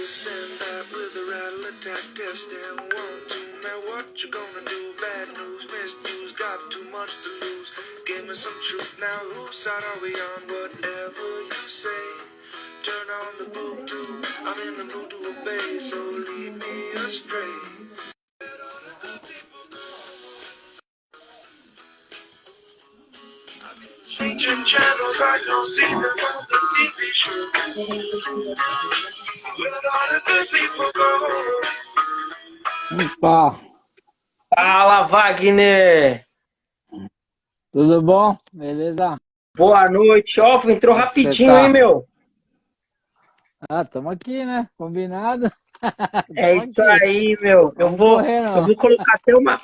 this and that with a rattle attack test and 1, 2. Now what you gonna do? Bad news, misnews, got too much to lose. Give me some truth now. Whose side are we on? Whatever you say. Turn on the boob tube. I'm in the mood to obey, so lead me astray. Changing channels, I don't see them on the TV show. Where all the good people go? Opa, Fala, Wagner! tudo bom? Beleza? Boa noite. Ó, entrou Como é que você rapidinho, tá? hein, meu? Tamo aqui, né? Combinado? É Tamo isso aqui. aí, meu. Eu Vamos vou, correr, eu não. vou colocar até uma.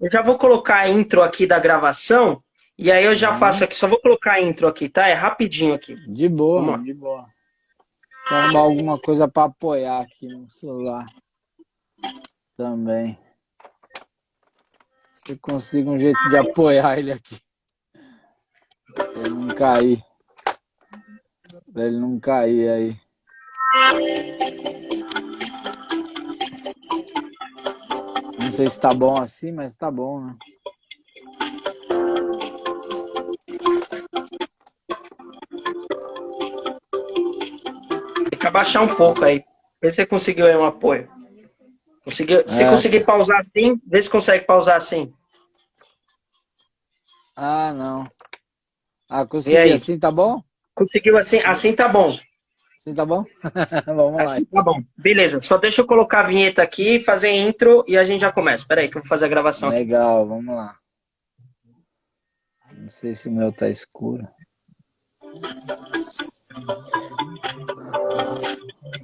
Eu já vou colocar a intro aqui da gravação. E aí eu já faço aqui. Só vou colocar a intro aqui, tá? É rapidinho aqui. De boa, Vamos mano, lá. de boa. Vou arrumar alguma coisa pra apoiar aqui no celular também. Se eu consigo um jeito de apoiar ele aqui. Pra ele não cair. Pra ele não cair aí. Não sei se tá bom assim, mas tá bom, né? Tem que abaixar um pouco aí. Vê se você conseguiu aí um apoio. Conseguiu, se É. conseguir pausar assim, vê se consegue pausar assim. Não. Vê Consegui. aí. Assim tá bom? Conseguiu assim? Assim tá bom. Assim tá bom? Vamos lá. Assim tá bom. Beleza. Só deixa eu colocar a vinheta aqui, fazer a intro e a gente já começa. Espera aí que eu vou fazer a gravação aqui. Legal, vamos lá. Não sei se o meu tá escuro.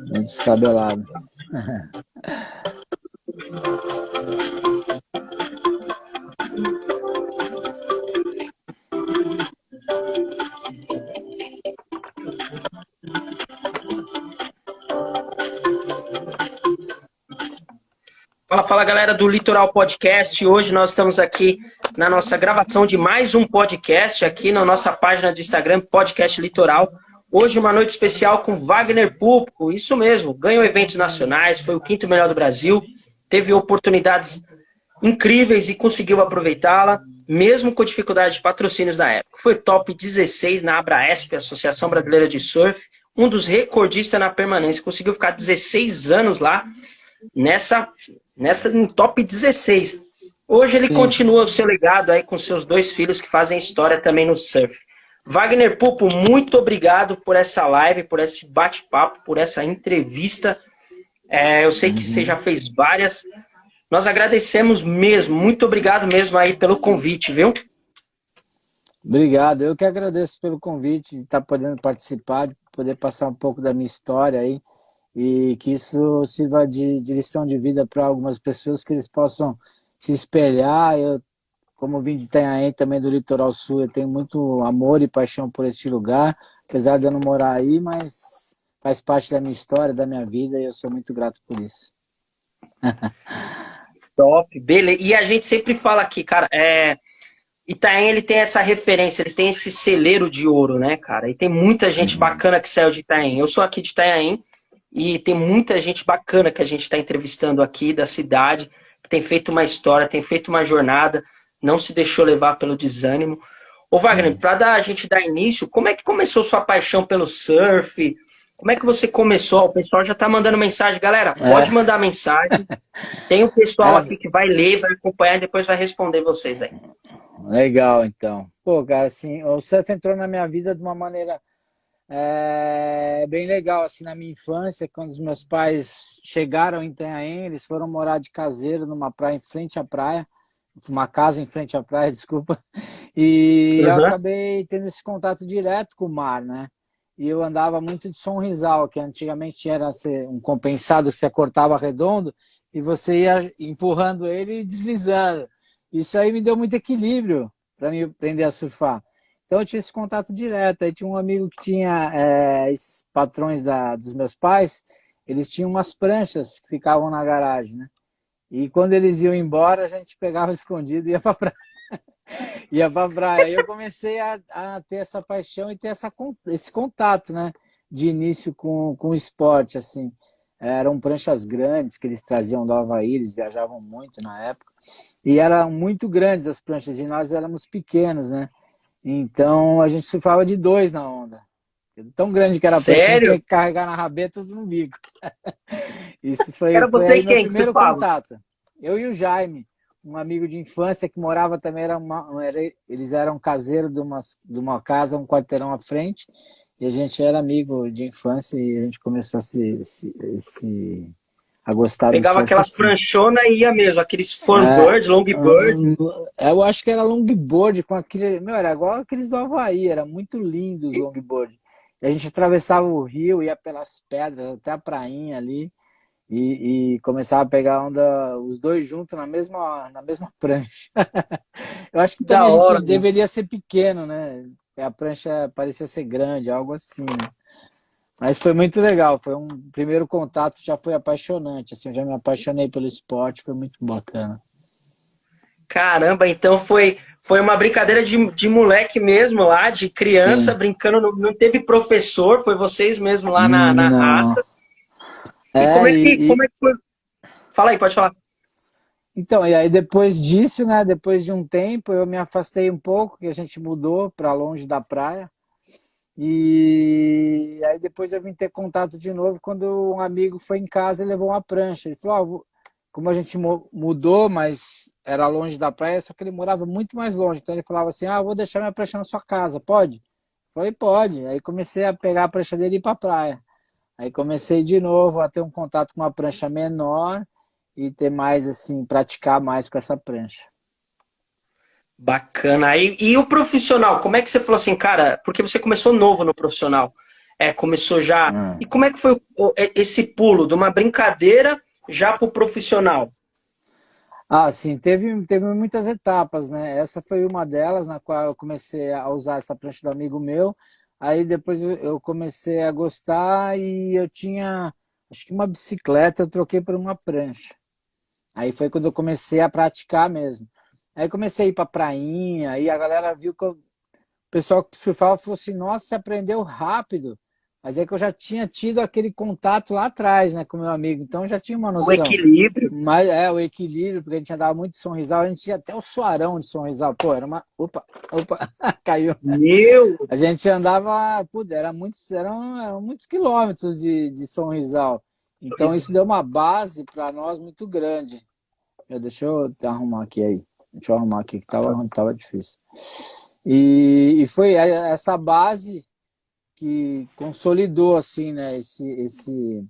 Meio descabelado. Fala galera do Litoral Podcast. Hoje nós estamos aqui na nossa gravação de mais um podcast aqui na nossa página do Instagram, Podcast Litoral. Hoje uma noite especial com Wagner Público, isso mesmo, ganhou eventos nacionais, foi o 5º melhor do Brasil, teve oportunidades incríveis e conseguiu aproveitá-la, mesmo com dificuldade de patrocínios na época. Foi top 16 na Abraesp, Associação Brasileira de Surf, um dos recordistas na permanência, conseguiu ficar 16 anos lá, nessa em top 16. Hoje ele continua o seu legado aí com seus 2 filhos que fazem história também no surf. Wagner Pupo, muito obrigado por essa live, por esse bate-papo, por essa entrevista. Eu sei que você já fez várias. Nós agradecemos mesmo, muito obrigado mesmo aí pelo convite, viu? Obrigado, eu que agradeço pelo convite de estar podendo participar, de poder passar um pouco da minha história aí. E que isso sirva de lição de vida para algumas pessoas, que eles possam se espelhar. Eu, como vim de Itanhaém, também do Litoral Sul, eu tenho muito amor e paixão por este lugar, apesar de eu não morar aí, mas faz parte da minha história, da minha vida, e eu sou muito grato por isso. Top, beleza. E a gente sempre fala aqui, cara, Itanhaém, ele tem essa referência, ele tem esse celeiro de ouro, né, cara? E tem muita gente bacana que saiu de Itanhaém. Eu sou aqui de Itanhaém, e tem muita gente bacana que a gente está entrevistando aqui da cidade, que tem feito uma história, tem feito uma jornada, não se deixou levar pelo desânimo. Ô Wagner, para a gente dar início, como é que começou sua paixão pelo surf? Como é que você começou? O pessoal já está mandando mensagem. Galera, pode mandar mensagem. Tem o pessoal aqui que vai ler, vai acompanhar e depois vai responder vocês aí. Legal, então. Pô, cara, assim, o surf entrou na minha vida de uma maneira bem legal, assim, na minha infância, quando os meus pais chegaram em Itanhaém, eles foram morar de caseiro numa praia em frente à praia, uma casa em frente à praia, desculpa, e eu acabei tendo esse contato direto com o mar, né? E eu andava muito de sonrisal, que antigamente era um compensado que você cortava redondo e você ia empurrando ele e deslizando. Isso aí me deu muito equilíbrio para me aprender a surfar. Então eu tinha esse contato direto. Aí tinha um amigo que tinha esses patrões dos meus pais, eles tinham umas pranchas que ficavam na garagem, né? E quando eles iam embora, a gente pegava escondido e ia pra praia. Ia pra praia. Aí eu comecei a ter essa paixão e ter esse contato, né? De início com o esporte, assim. eram pranchas grandes que eles traziam do Havaí, eles viajavam muito na época. E eram muito grandes as pranchas, e nós éramos pequenos, né? Então a gente surfava de 2 na onda. Tão grande que era a prancha, a gente tinha Sério? que carregar na rabeta do umbigo. Isso Era foi você aí e meu quem que primeiro surfava? contato. Eu e o Jaime, um amigo de infância que morava também, eles eram caseiros de uma casa, um quarteirão à frente, e a gente era amigo de infância e a gente começou a gostar do Pegava surf aquelas assim. pranchonas e ia mesmo, aqueles É, fanbird, longboard. eu acho que era longboard com aquele. Meu, era igual aqueles do Havaí, era muito lindo os longboard. E a gente atravessava o rio, ia pelas pedras até a prainha ali e começava a pegar onda, os dois juntos na mesma prancha. Eu acho que Que da também a gente hora, né? deveria ser pequeno, né? A prancha parecia ser grande, algo assim, né? Mas foi muito legal, foi um primeiro contato, já foi apaixonante, assim, eu já me apaixonei pelo esporte, foi muito bacana. Caramba, então foi uma brincadeira de moleque mesmo lá, de criança Sim. brincando, não teve professor, foi vocês mesmo lá na Não. raça. E É, como é que foi? Fala aí, pode falar. então, e aí depois disso, né, depois de um tempo, eu me afastei um pouco, que a gente mudou para longe da praia. E aí depois eu vim ter contato de novo quando um amigo foi em casa e levou uma prancha. Ele falou, como a gente mudou, mas era longe da praia, só que ele morava muito mais longe. Então ele falava assim, vou deixar minha prancha na sua casa, pode? Eu falei, pode. Aí comecei a pegar a prancha dele e ir para a praia. Aí comecei de novo a ter um contato com uma prancha menor e ter mais, assim, praticar mais com essa prancha. Bacana. Aí, e o profissional, como é que você falou assim, cara, porque você começou novo no profissional, começou já. Hum. E como é que foi esse pulo de uma brincadeira já pro profissional? Sim, teve muitas etapas, né? Essa foi uma delas, na qual eu comecei a usar essa prancha do amigo meu. Aí depois eu comecei a gostar e eu tinha, acho que uma bicicleta, eu troquei por uma prancha. Aí foi quando eu comecei a praticar mesmo. Aí comecei a ir pra prainha, aí a galera viu que o pessoal que surfava falou assim, nossa, você aprendeu rápido. Mas é que eu já tinha tido aquele contato lá atrás, né, com meu amigo, então eu já tinha uma O noção. equilíbrio. Mas o equilíbrio, porque a gente andava muito de Sorrisal, a gente tinha até o suarão de Sorrisal. Pô, era uma. Opa, opa, caiu. Meu, A gente andava, pô, eram muitos quilômetros de Sorrisal. Então isso deu uma base para nós muito grande. Deixa eu arrumar aqui aí. Deixa eu arrumar aqui que tava difícil. E foi essa base que consolidou assim, né, esse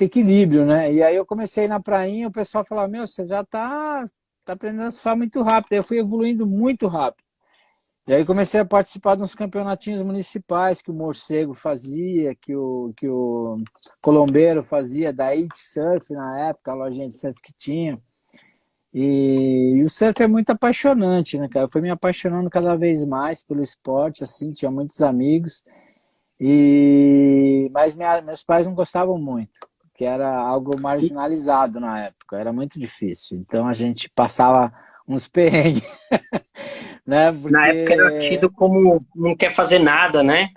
equilíbrio, né? E aí eu comecei na prainha, o pessoal falava, meu, você já tá aprendendo a surfar muito rápido. Aí eu fui evoluindo muito rápido. E aí comecei a participar de uns campeonatinhos municipais que o Morcego fazia, que o Colombeiro fazia, da It Surf na época, a lojinha de surf que tinha. E o surf é muito apaixonante, né, cara? Eu fui me apaixonando cada vez mais pelo esporte, assim, tinha muitos amigos. Mas meus pais não gostavam muito, porque era algo marginalizado na época, era muito difícil. Então a gente passava uns perrengues, né? na época era Porque tido como não quer fazer nada, né?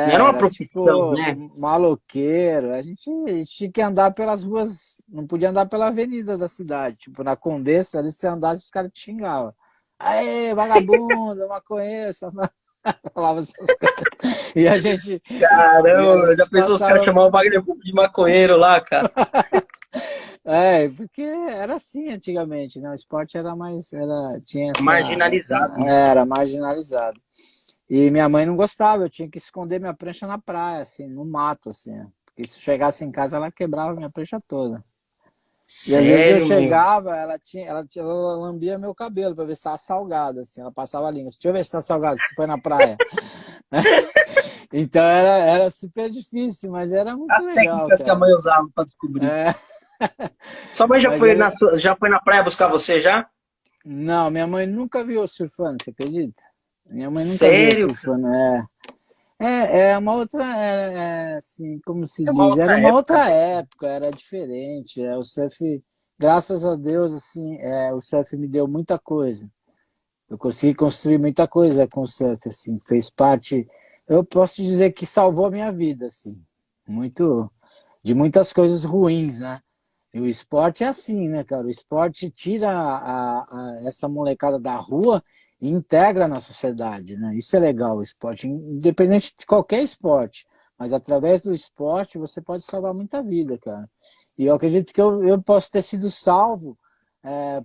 Não era uma era profissão, tipo né? maloqueiro. A gente tinha que andar pelas ruas, não podia andar pela avenida da cidade. Tipo, na Condessa, ali se você andasse, os caras te xingavam. Aê, vagabundo, maconheiro, safado. Falava essas coisas. E a Caramba, já gente pensou os caras passava. chamar o Wagner de maconheiro lá, cara? Porque era assim antigamente, né? O esporte tinha Marginalizado, né? era marginalizado. E minha mãe não gostava, eu tinha que esconder minha prancha na praia, assim, no mato, assim. Porque se eu chegasse em casa, ela quebrava minha prancha toda. E às vezes eu Sério, meu? chegava, ela lambia meu cabelo para ver se estava salgado, assim. Ela passava a língua, deixa eu ver se está salgado, se tu foi na praia. Então era super difícil, mas era muito As legal, técnicas que a cara. mãe usava para descobrir. É, Sua mãe mas era. já foi na praia buscar você já? Não, minha mãe nunca viu eu surfando, você acredita? Minha mãe nunca viu eu Sério? surfando, é uma outra, assim, como se É uma diz, era outra uma época, outra né? época, era diferente. O surf, graças a Deus, assim, o surf me deu muita coisa. Eu consegui construir muita coisa com o surf, assim, fez parte. Eu posso te dizer que salvou a minha vida, assim, muito. de muitas coisas ruins, né? E o esporte é assim, né, cara? O esporte tira essa molecada da rua e integra na sociedade, né? Isso é legal, o esporte, independente de qualquer esporte. Mas através do esporte você pode salvar muita vida, cara. E eu acredito que eu posso ter sido salvo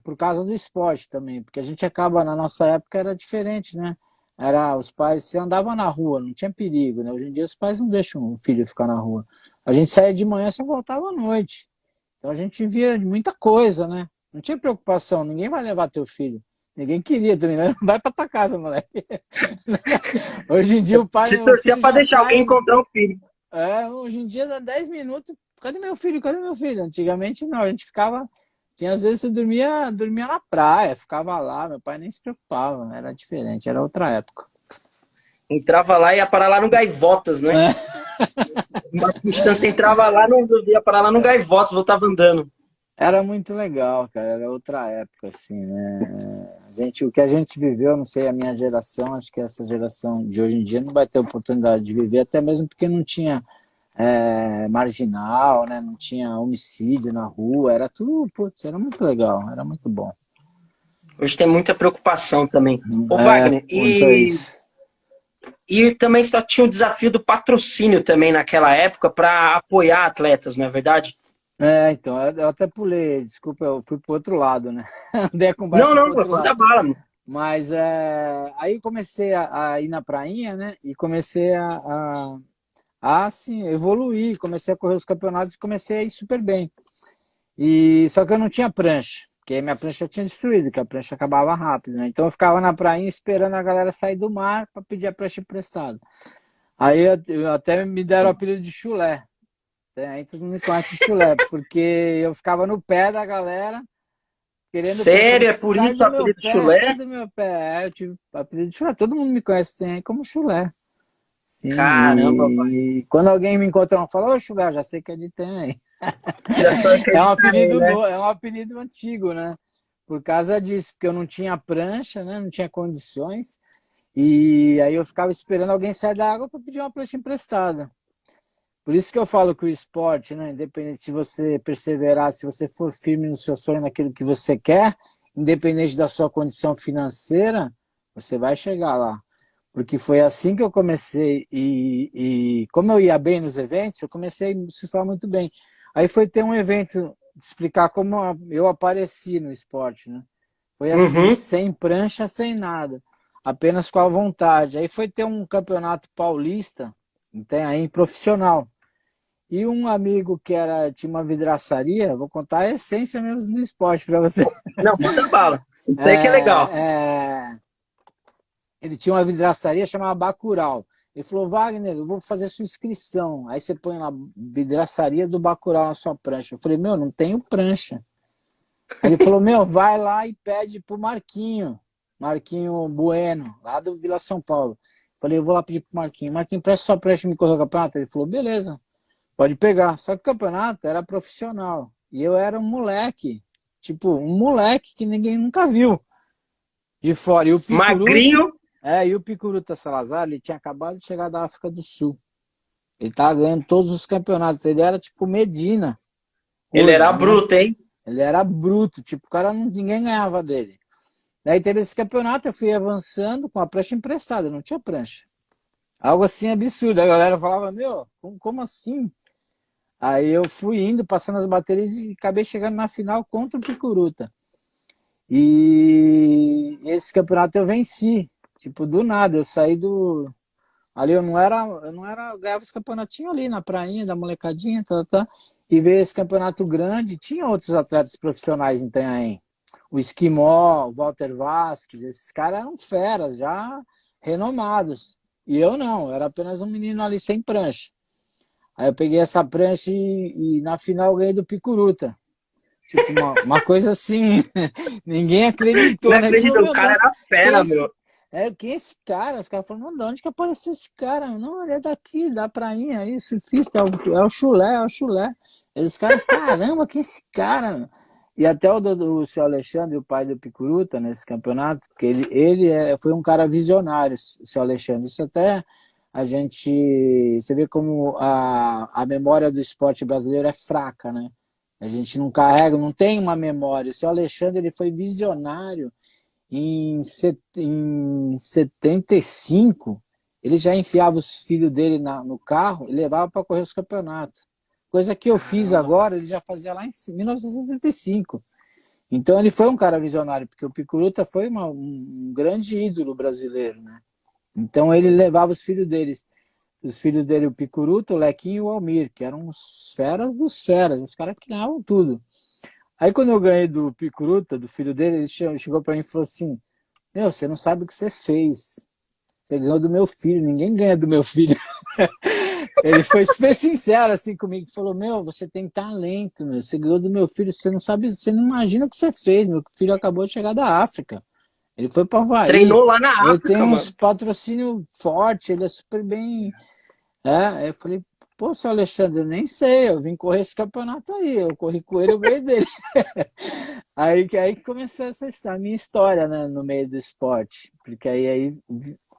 por causa do esporte também, porque a gente acaba, na nossa época era diferente, né? Era os pais, você andava na rua, não tinha perigo, né? Hoje em dia os pais não deixam o filho ficar na rua. A gente saía de manhã, só voltava à noite. Então a gente via muita coisa, né? Não tinha preocupação, ninguém vai levar teu filho. Ninguém queria também, né? Não vai pra tua casa, moleque. Hoje em dia Se o torcia filho pra já deixar alguém sai. encontrar um filho. Hoje em dia dá 10 minutos. Cadê meu filho? Cadê meu filho? Antigamente não, a gente ficava. Tinha às vezes eu dormia na praia, ficava lá, meu pai nem se preocupava, era diferente, era outra época. Entrava lá e ia parar lá no Gaivotas, né? Uma distância, entrava lá, não ia parar lá no Gaivotas, voltava andando. Era muito legal, cara, era outra época, assim, né? O que a gente viveu, não sei, a minha geração, acho que essa geração de hoje em dia não vai ter oportunidade de viver, até mesmo porque não tinha marginal, né? Não tinha homicídio na rua, era tudo, putz, era muito legal, era muito bom. Hoje tem muita preocupação também. Ô, Wagner, Quanto a isso. e também só tinha o desafio do patrocínio também naquela época para apoiar atletas, não é verdade? Então, eu até pulei, desculpa, eu fui pro outro lado, né? Dei a Não, conversa pro não, outro manda lado. bala, mano. Mas aí comecei a ir na prainha, né? E comecei assim, evoluir, comecei a correr os campeonatos e comecei a ir super bem. Só que eu não tinha prancha, porque minha prancha tinha destruído, que a prancha acabava rápido, né? Então eu ficava na prainha esperando a galera sair do mar para pedir a prancha emprestada. Aí eu até me deram o apelido de chulé. Aí todo mundo me conhece de chulé, porque eu ficava no pé da galera, querendo prancha. Sério? É por Sai isso o do meu apelido pé, sai chulé? do meu pé. Eu tive o apelido de chulé. Todo mundo me conhece tem como chulé. Sim, Caramba, pai. e quando alguém me encontra e fala, ô chulé, já sei que é de Tem. Já só É um acreditar aí, apelido né? novo, é um apelido antigo, né? Por causa disso, porque eu não tinha prancha, né? Não tinha condições. E aí eu ficava esperando alguém sair da água para pedir uma prancha emprestada. Por isso que eu falo que o esporte, né? Independente se você perseverar, se você for firme no seu sonho, naquilo que você quer, independente da sua condição financeira, você vai chegar lá. Porque foi assim que eu comecei e como eu ia bem nos eventos, eu comecei a me surfar muito bem. Aí foi ter um evento de explicar como eu apareci no esporte, né? Foi assim, Uhum. sem prancha, sem nada, apenas com a vontade. Aí foi ter um campeonato paulista, aí profissional. E um amigo que tinha uma vidraçaria, vou contar a essência mesmo do esporte para você. Não, manda bala. Isso aí que é legal. Ele tinha uma vidraçaria chamada Bacurau. Ele falou, Wagner, eu vou fazer sua inscrição. Aí você põe lá, vidraçaria do Bacurau na sua prancha. Eu falei, meu, não tenho prancha. Aí ele falou, meu, vai lá e pede pro Marquinho Bueno, lá do Vila São Paulo. Eu falei, eu vou lá pedir pro Marquinho. Marquinho, presta sua prancha e me correr o campeonato. Ele falou, beleza, pode pegar. Só que o campeonato era profissional. E eu era um moleque, tipo, um moleque que ninguém nunca viu de fora. E o Picuruta, Magrinho. e o Picuruta Salazar, ele tinha acabado de chegar da África do Sul. Ele tava ganhando todos os campeonatos. Ele era tipo Medina. Ele era né? bruto, hein? Ele era bruto, tipo, o cara ninguém ganhava dele. Daí teve esse campeonato, eu fui avançando com a prancha emprestada, não tinha prancha. Algo assim absurdo. A galera falava, meu, como assim? Aí eu fui indo, passando as baterias e acabei chegando na final contra o Picuruta. E esse campeonato eu venci. Tipo, do nada, eu saí do. Ali eu não era. Eu ganhava os campeonatinhos ali na prainha, da molecadinha, e veio esse campeonato grande. Tinha outros atletas profissionais em Itanhaém. O Esquimó, o Walter Vasquez, esses caras eram feras, já renomados. E eu não, eu era apenas um menino ali sem prancha. Aí eu peguei essa prancha e na final eu ganhei do Picuruta. Tipo, uma coisa assim, ninguém acreditou, Não né? Ele falou, acredito, o meu, cara era fera, meu. quem é esse cara? Os caras falaram, não, de onde que apareceu esse cara? Não, ele é daqui, da prainha, aí, surfista, é o chulé, é o chulé. E os caras, caramba, quem é esse cara? E até o seu Alexandre, o pai do Picuruta, nesse campeonato, porque ele foi um cara visionário, o seu Alexandre. Isso até você vê como a memória do esporte brasileiro é fraca, né? A gente não carrega, não tem uma memória. O seu Alexandre, ele foi visionário em 75, ele já enfiava os filhos dele no carro e levava para correr os campeonatos. Coisa que eu fiz agora, ele já fazia lá em 1975. Então ele foi um cara visionário, porque o Picuruta foi um grande ídolo brasileiro, né? Então ele levava os filhos dele, o Picuruta, o Lequinho e o Almir, que eram os feras dos feras, os caras que ganhavam tudo. Aí quando eu ganhei do Picuruta, do filho dele, ele chegou para mim e falou assim: meu, você não sabe o que você fez. Você ganhou do meu filho, ninguém ganha do meu filho. Ele foi super sincero assim comigo, falou: meu, você tem talento, meu, você ganhou do meu filho, você não sabe, você não imagina o que você fez, meu filho acabou de chegar da África. Ele foi para o Havaí. Treinou lá na Ele África, tem uns mano. patrocínio forte, ele é super bem. Aí eu falei: pô, seu Alexandre, eu nem sei, eu vim correr esse campeonato aí, eu corri com ele, eu ganhei dele. Aí que começou a minha história, né, no meio do esporte, porque aí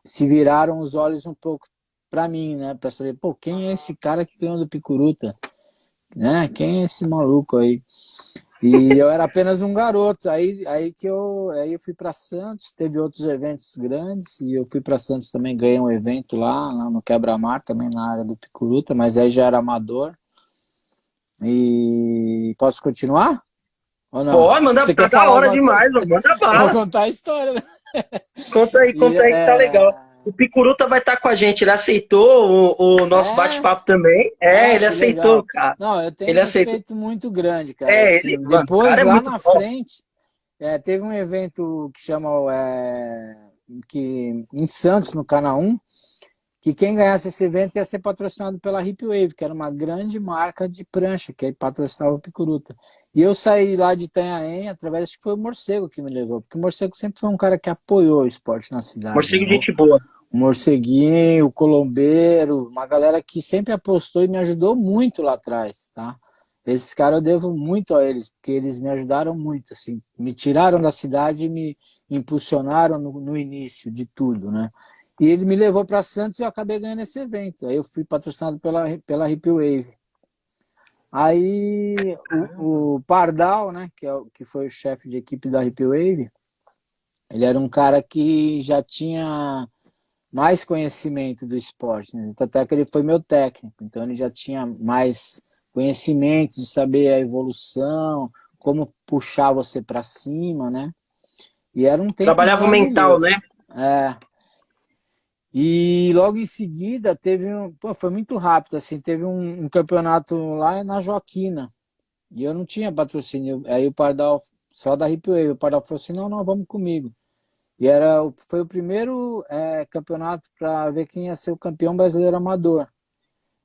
se viraram os olhos um pouco para mim, né, para saber, pô, quem é esse cara que ganhou do Picuruta, né? Quem é esse maluco aí? E eu era apenas um garoto. Aí eu fui para Santos, teve outros eventos grandes e eu fui para Santos também, ganhei um evento lá no Quebra-Mar, também na área do Picuruta, mas aí já era amador. E posso continuar? Ou não? Pô, manda, Você tá quer da falar hora alguma coisa? demais, mano. Manda Eu vou bala. contar a história, né? E, Conta aí que tá legal. O Picuruta vai estar com a gente. Ele aceitou o nosso é, bate-papo também. É, ele que aceitou, legal. cara. Não, eu tenho um Ele aceitou. respeito muito grande, cara. É, ele, Assim, mano, o depois, cara é lá muito na top. frente, teve um evento que chama em Santos, no Canal 1, que quem ganhasse esse evento ia ser patrocinado pela Hip Wave, que era uma grande marca de prancha, que aí patrocinava o Picuruta. E eu saí lá de Itanhaém através, acho que foi o Morcego que me levou, porque o Morcego sempre foi um cara que apoiou o esporte na cidade, Morcego, né? gente boa. O Morceguinho, o Colombeiro, uma galera que sempre apostou e me ajudou muito lá atrás, tá? Esses caras eu devo muito a eles, porque eles me ajudaram muito, assim, me tiraram da cidade e me impulsionaram no início de tudo, né? E ele me levou para Santos e eu acabei ganhando esse evento. Aí eu fui patrocinado pela Hip Wave. Aí o Pardal, né, que foi o chefe de equipe da Hip Wave, ele era um cara que já tinha mais conhecimento do esporte, né? Até que ele foi meu técnico, então ele já tinha mais conhecimento de saber a evolução, como puxar você para cima, né? E era um tempo Trabalhava o mental, maravilhoso. né? É. E logo em seguida foi muito rápido, assim, teve um campeonato lá na Joaquina, e eu não tinha patrocínio, aí o Pardal, só da Hip Wave, o Pardal falou assim: não, vamos comigo. E foi o primeiro campeonato para ver quem ia ser o campeão brasileiro amador.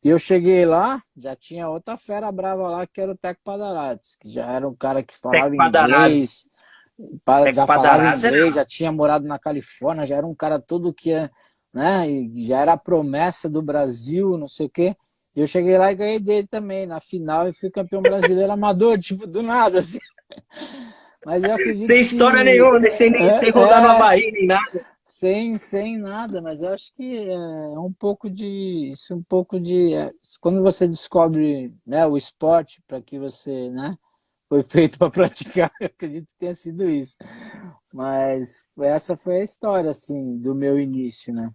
E eu cheguei lá, já tinha outra fera brava lá, que era o Teco Padarates, que já era um cara que Tec falava Padarazzi. inglês, Tec já falava Padarazzi era. inglês, já tinha morado na Califórnia, já era um cara todo né, e já era a promessa do Brasil, não sei o quê. E eu cheguei lá e ganhei dele também, na final, e fui campeão brasileiro amador, tipo, do nada, assim. Mas eu acredito Sem história que nenhuma, sem rodar no Havaí, nem nada. sem nada, mas eu acho que quando você descobre, né, o esporte para que você, né, foi feito para praticar, eu acredito que tenha sido isso. Mas essa foi a história, assim, do meu início, né?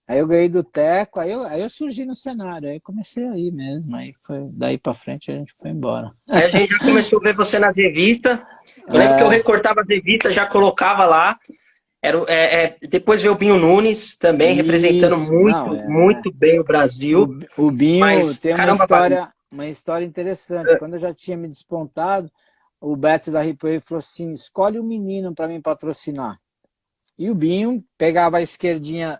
Aí eu ganhei do Teco, aí eu surgi no cenário, aí comecei aí mesmo, aí foi daí para frente a gente foi embora. Aí a gente já começou a ver você nas revistas. Eu lembro que eu recortava as revistas, já colocava lá. Depois veio o Binho Nunes também, representando Isso, não, muito, muito bem o O, Brasil. o Binho Mas, tem caramba, uma história interessante. Quando eu já tinha me despontado, o Beto da Ripoll falou assim: escolhe um menino para me patrocinar. E o Binho pegava a esquerdinha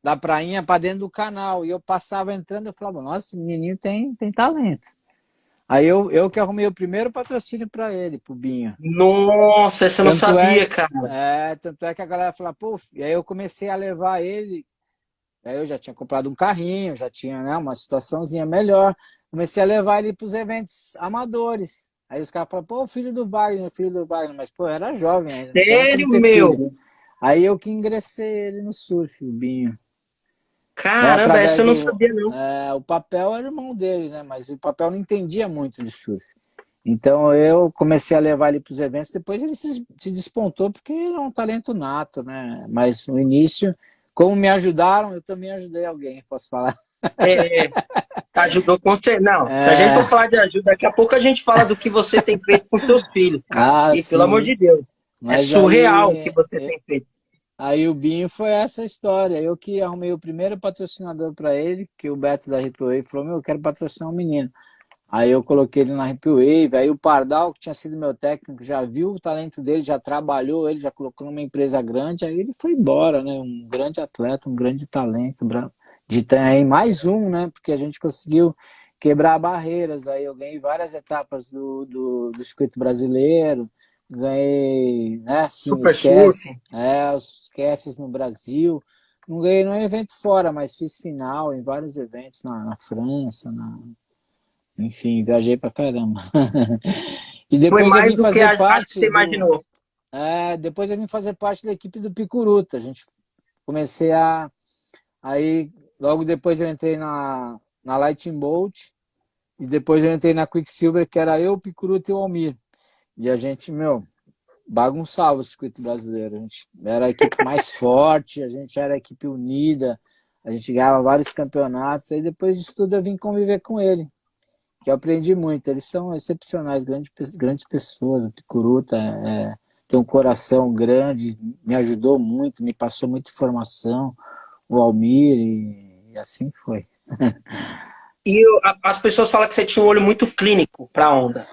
da prainha para dentro do canal. E eu passava entrando, eu falava: nossa, esse menininho tem talento. Aí eu que arrumei o primeiro patrocínio para ele, pro Binho. nossa, essa eu não sabia, cara. Tanto é que a galera falava: pô, e aí eu comecei a levar ele. Aí eu já tinha comprado um carrinho, já tinha, né, uma situaçãozinha melhor. Comecei a levar ele para os eventos amadores. Aí os caras falaram: pô, filho do Wagner. Mas, pô, eu era jovem ainda, não tinha nem como Sério, ter filho. meu? Aí eu que ingressei ele no surf, o Binho. Caramba, essa eu não sabia, não. O Papel era irmão dele, né? Mas o Papel não entendia muito de surf. Então eu comecei a levar ele para os eventos, depois ele se despontou porque ele é um talento nato, né? Mas no início, como me ajudaram, eu também ajudei alguém, posso falar. É, ajudou com certeza. Não, se a gente É, for falar de ajuda, daqui a pouco a gente fala do que você tem feito com seus filhos, cara. ah, E pelo amor sim. de Deus, é Mas surreal o que aí, você tem feito. aí o Binho foi essa história. Eu que arrumei o primeiro patrocinador para ele, que o Beto da Ripway falou, meu, eu quero patrocinar um menino. Aí eu coloquei ele na Hip Wave, aí o Pardal, que tinha sido meu técnico, já viu o talento dele, já trabalhou ele, já colocou numa empresa grande, aí ele foi embora, né? Um grande atleta, um grande talento de Itanhaém, mais um, né? Porque a gente conseguiu quebrar barreiras, aí eu ganhei várias etapas do circuito brasileiro, ganhei, né, assim, Super surf. os esqueces no Brasil, não ganhei nenhum evento fora, mas fiz final em vários eventos na França, enfim, viajei pra caramba. E Foi depois eu mais vim do que fazer acho que parte você imaginou. depois eu vim fazer parte da equipe do Picuruta. A gente comecei a aí logo depois eu entrei na Lightning Bolt e depois eu entrei na Quicksilver, que era eu, o Picuruta e o Almir. E a gente, meu, bagunçava o circuito brasileiro. A gente era a equipe mais forte, a gente era a equipe unida, a gente ganhava vários campeonatos. Aí depois disso tudo eu vim conviver com ele, que eu aprendi muito. Eles são excepcionais, grandes pessoas. O Picuruta tem um coração grande, me ajudou muito, me passou muita informação. O Almir, e assim foi. As pessoas falam que você tinha um olho muito clínico para onda.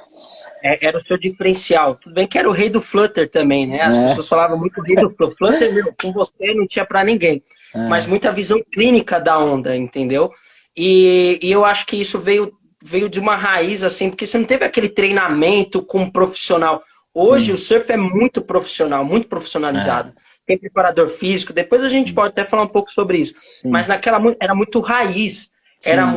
Era o seu diferencial. Tudo bem que era o rei do flutter também, né? As É, pessoas falavam muito rei do flutter. Flutter, meu, com você não tinha para ninguém. Mas é, muita visão clínica da onda, entendeu? E eu acho que isso veio de uma raiz, assim, porque você não teve aquele treinamento com um profissional. Hoje o sim, surf é muito profissional, muito profissionalizado. é, Tem preparador físico, depois a gente pode até falar um pouco sobre isso. Mas sim, naquela era muito raiz. Era, sim,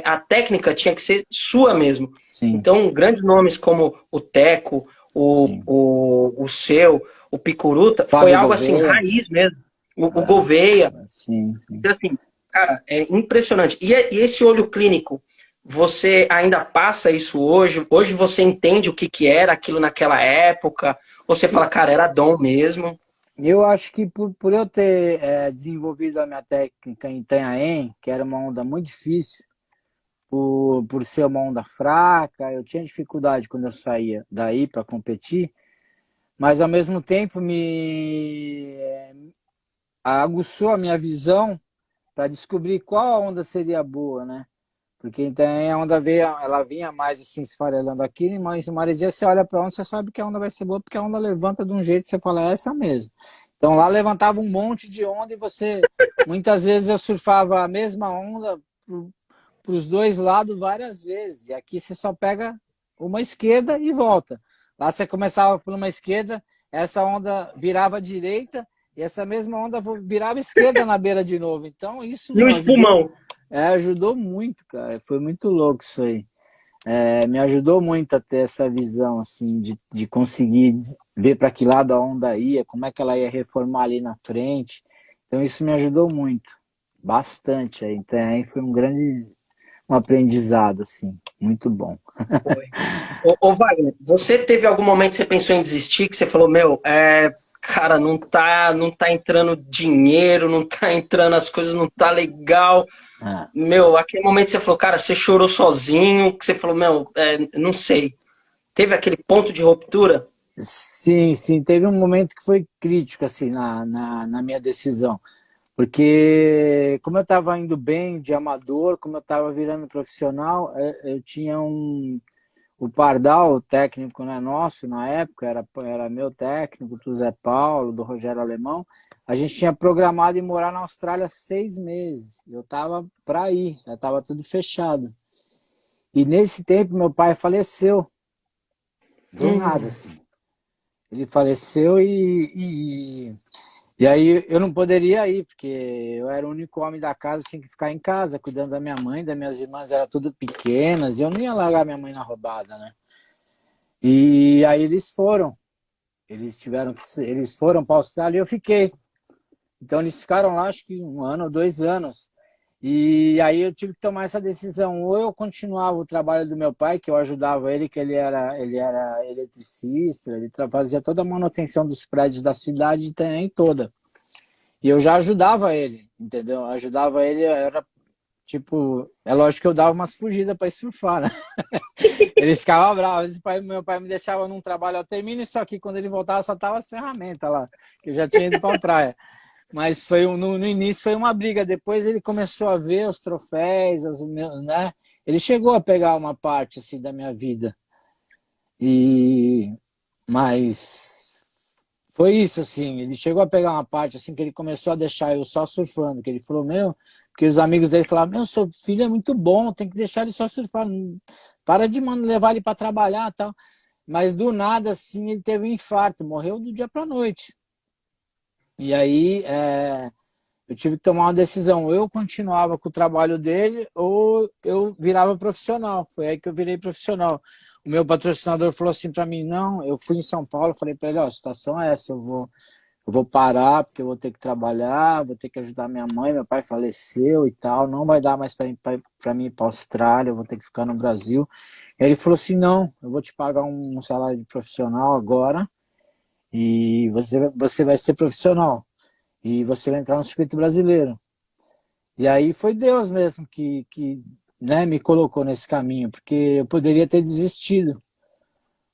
a técnica tinha que ser sua mesmo. sim, Então, grandes nomes como o Teco, sim. o Seu, o Picuruta, foi Fábio algo assim, Gouveia, raiz mesmo. O Gouveia. sim, sim. Então, assim, cara, é impressionante. E esse olho clínico, você ainda passa isso hoje? Hoje você entende o que, que era aquilo naquela época? Ou você fala, cara, era dom mesmo? Eu acho que por eu ter desenvolvido a minha técnica em Itanhaém, que era uma onda muito difícil, por ser uma onda fraca, eu tinha dificuldade quando eu saía daí para competir, mas ao mesmo tempo me aguçou a minha visão para descobrir qual a onda seria boa, né? Porque então a onda veio, ela vinha mais assim esfarelando aqui, mas em Maresia você olha para onda, você sabe que a onda vai ser boa, porque a onda levanta de um jeito que você fala, é essa mesmo. Então lá levantava um monte de onda e você, muitas vezes eu surfava a mesma onda para os dois lados várias vezes. E aqui você só pega uma esquerda e volta. Lá você começava por uma esquerda, essa onda virava à direita e essa mesma onda virava esquerda na beira de novo. Então isso, E o meu, espumão? ajudou muito, cara. Foi muito louco isso aí. Me ajudou muito a ter essa visão, assim, de conseguir ver para que lado a onda ia, como é que ela ia reformar ali na frente. Então isso me ajudou muito, bastante. Aí. Então aí foi um aprendizado, assim, muito bom. Foi. Wagner, você teve algum momento que você pensou em desistir, que você falou, meu, cara, não tá entrando dinheiro, não tá entrando, as coisas não tá legal. Ah, Meu, aquele momento que você falou, cara, você chorou sozinho, que você falou, meu, não sei. Teve aquele ponto de ruptura? sim, sim, teve um momento que foi crítico, assim, na minha decisão. Porque como eu estava indo bem de amador, como eu estava virando profissional, eu tinha o Pardal, o técnico, né, nosso na época, era meu técnico, do Zé Paulo, do Rogério Alemão. A gente tinha programado ir morar na Austrália 6 meses. Eu estava para ir, já estava tudo fechado. E nesse tempo meu pai faleceu, do nada, Hum. assim. Ele faleceu e aí eu não poderia ir, porque eu era o único homem da casa, tinha que ficar em casa, cuidando da minha mãe, das minhas irmãs eram tudo pequenas, e eu não ia largar minha mãe na roubada, né? E aí eles foram para a Austrália e eu fiquei. Então eles ficaram lá, acho que 1 ano ou 2 anos. E aí eu tive que tomar essa decisão. Ou eu continuava o trabalho do meu pai, que eu ajudava ele, que ele era eletricista, ele fazia toda a manutenção dos prédios da cidade de Itanhaém toda. E eu já ajudava ele, entendeu? Eu ajudava ele, era tipo, é lógico que eu dava umas fugidas para surfar, né? Ele ficava bravo, às vezes meu pai me deixava num trabalho, eu termino isso aqui, quando ele voltava só tava as ferramentas lá, que eu já tinha ido para a praia. Mas no início foi uma briga, depois ele começou a ver os troféus, né? Ele chegou a pegar uma parte assim da minha vida. Mas foi isso, assim, ele chegou a pegar uma parte assim que ele começou a deixar eu só surfando, que ele falou, porque os amigos dele falavam, seu filho é muito bom, tem que deixar ele só surfar, para de levar ele para trabalhar e tal. Mas do nada, assim, ele teve um infarto, morreu do dia para noite. E aí eu tive que tomar uma decisão, ou eu continuava com o trabalho dele ou eu virava profissional. Foi aí que eu virei profissional. O meu patrocinador falou assim para mim, não, eu fui em São Paulo, falei para ele, a situação é essa, eu vou parar porque eu vou ter que trabalhar, vou ter que ajudar minha mãe, meu pai faleceu e tal, não vai dar mais para mim ir para a Austrália, eu vou ter que ficar no Brasil. E ele falou assim, não, eu vou te pagar um salário de profissional agora e você vai ser profissional e você vai entrar no circuito brasileiro. E aí foi Deus mesmo que né, me colocou nesse caminho, porque eu poderia ter desistido.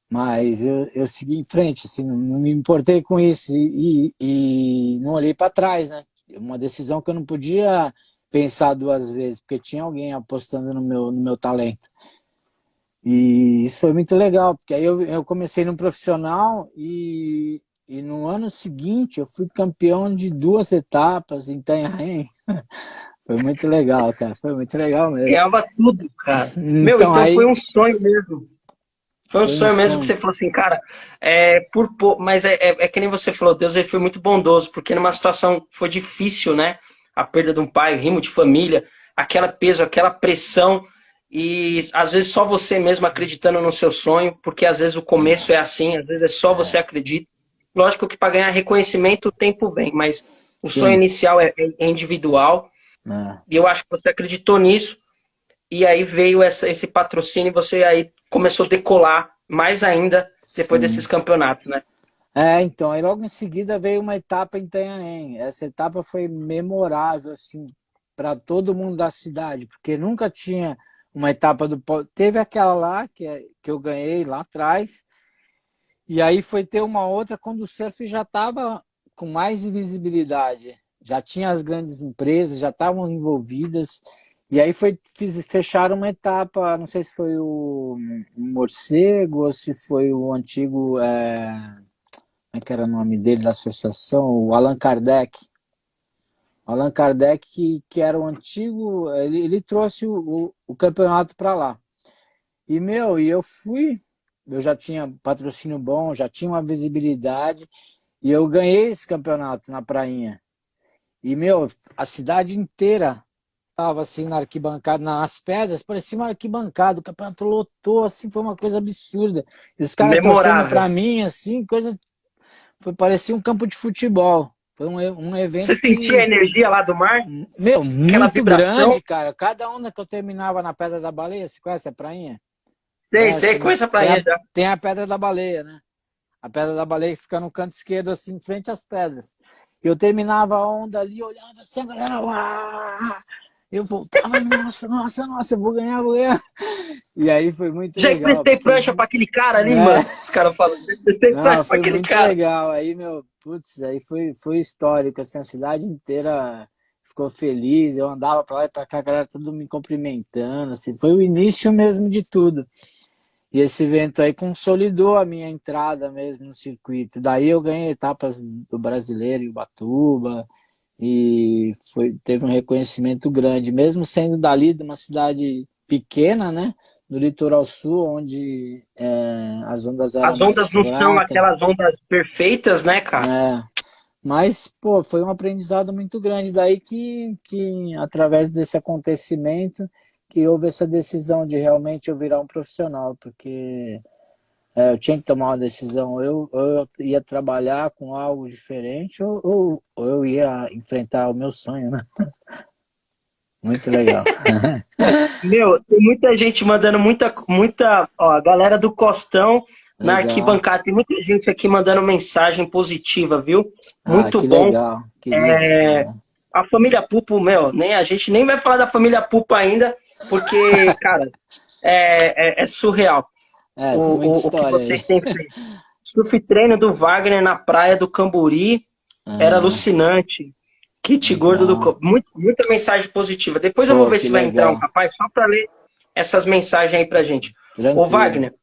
Mas eu segui em frente, assim, não me importei com isso e não olhei para trás, né? Uma decisão que eu não podia pensar 2 vezes, porque tinha alguém apostando no meu talento. E isso foi muito legal, porque aí eu comecei no profissional e no ano seguinte eu fui campeão de 2 etapas em Itanhaém. Foi muito legal, cara, foi muito legal mesmo. Ganhava tudo, cara. Então Então foi aí um sonho mesmo. Foi um foi um sonho mesmo que sonho. você falou assim, cara, mas é que nem você falou, Deus ele foi muito bondoso, porque numa situação foi difícil, né? A perda de um pai, o rimo de família, aquela peso, aquela pressão, e às vezes só você mesmo acreditando no seu sonho, porque às vezes o começo é assim, às vezes é só você acredita. Lógico que para ganhar reconhecimento o tempo vem, mas o sonho Sim. inicial é individual, É. e eu acho que você acreditou nisso. E aí veio esse patrocínio e você aí começou a decolar mais ainda depois desses Sim. campeonatos, né? Então, aí logo em seguida veio uma etapa em Itanhaém. Essa etapa foi memorável, assim, para todo mundo da cidade, porque nunca tinha uma etapa Teve aquela lá que eu ganhei lá atrás, e aí foi ter uma outra quando o surf já estava com mais visibilidade. Já tinha as grandes empresas, já estavam envolvidas, e aí fecharam uma etapa, não sei se foi o Morcego ou se foi o antigo. Como é que era o nome dele da associação? O Allan Kardec. O Allan Kardec, que era o antigo, ele trouxe o campeonato para lá. E, eu fui, eu já tinha patrocínio bom, já tinha uma visibilidade, e eu ganhei esse campeonato na prainha. E, a cidade inteira estava assim na arquibancada, nas pedras, parecia uma arquibancada, o campeonato lotou, assim, foi uma coisa absurda. E os caras torcendo Memorável. para mim, assim, parecia um campo de futebol. Foi um Você evento sentia a que, energia lá do mar? Aquela muito vibração? grande, cara. Cada onda que eu terminava na Pedra da Baleia, você conhece a prainha? Sei, Conhece, né? conheço a prainha já. Tem a Pedra da Baleia, né? A Pedra da Baleia que fica no canto esquerdo, assim, em frente às pedras. Eu terminava a onda ali, olhava assim, a galera, uau! Eu voltava, nossa, eu vou ganhar, vou ganhar. E aí foi muito Já legal, emprestei porque prancha para aquele cara ali, né? mano. Os caras falam, já emprestei Não, prancha para foi aquele muito cara. legal. Aí, putz, aí foi histórico, assim, a cidade inteira ficou feliz. Eu andava pra lá e pra cá, a galera tudo me cumprimentando, assim, foi o início mesmo de tudo. E esse evento aí consolidou a minha entrada mesmo no circuito. Daí eu ganhei etapas do Brasileiro em Ubatuba e teve um reconhecimento grande, mesmo sendo dali de uma cidade pequena, né? Do litoral sul, onde as ondas eram As mais ondas não são fracas, aquelas ondas perfeitas, né, cara? né? Mas, pô, foi um aprendizado muito grande. Daí que através desse acontecimento, que houve essa decisão de realmente eu virar um profissional, porque eu tinha que tomar uma decisão. Eu ia trabalhar com algo diferente ou eu ia enfrentar o meu sonho, né? Muito legal. Meu, tem muita gente mandando ó, a galera do Costão na Legal. arquibancada, tem muita gente aqui mandando mensagem positiva, viu? Ah, Muito que bom. legal. Querido, assim, A família Pupo, meu, a gente nem vai falar da família Pupo ainda, porque, cara, é surreal tem muita o que história aí. vocês têm feito. Surf treino do Wagner na praia do Camburi era Ah, alucinante. Kit gordo legal. muita mensagem positiva. Depois eu vou Pô, ver que se vai entrar um legal. rapaz só para ler essas mensagens aí pra gente. Ô, Tranquilo. Wagner,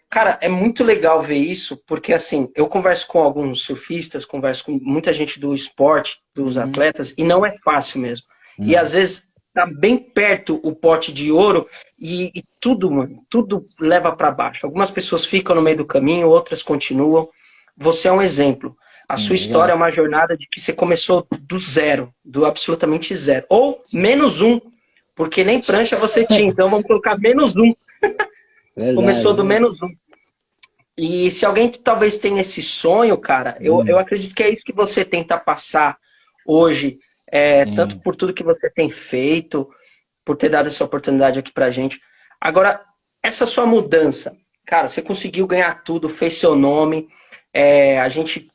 cara, é muito legal ver isso, porque assim, eu converso com alguns surfistas, converso com muita gente do esporte, dos Uhum. atletas, e não é fácil mesmo. E Não. às vezes tá bem perto o pote de ouro e tudo, mano, tudo leva para baixo. Algumas pessoas ficam no meio do caminho, outras continuam. Você é um exemplo. A Sim, sua história é obrigado. uma jornada de que você começou do zero, do absolutamente zero. Ou Sim. menos um, porque nem prancha você tinha, então vamos colocar menos um. Verdade, Começou do verdade. menos um. E se alguém que talvez tenha esse sonho, cara, eu acredito que é isso que você tenta passar hoje, tanto Sim. por tudo que você tem feito, por ter dado essa oportunidade aqui pra gente. Agora, essa sua mudança, cara, você conseguiu ganhar tudo, fez seu nome, a gente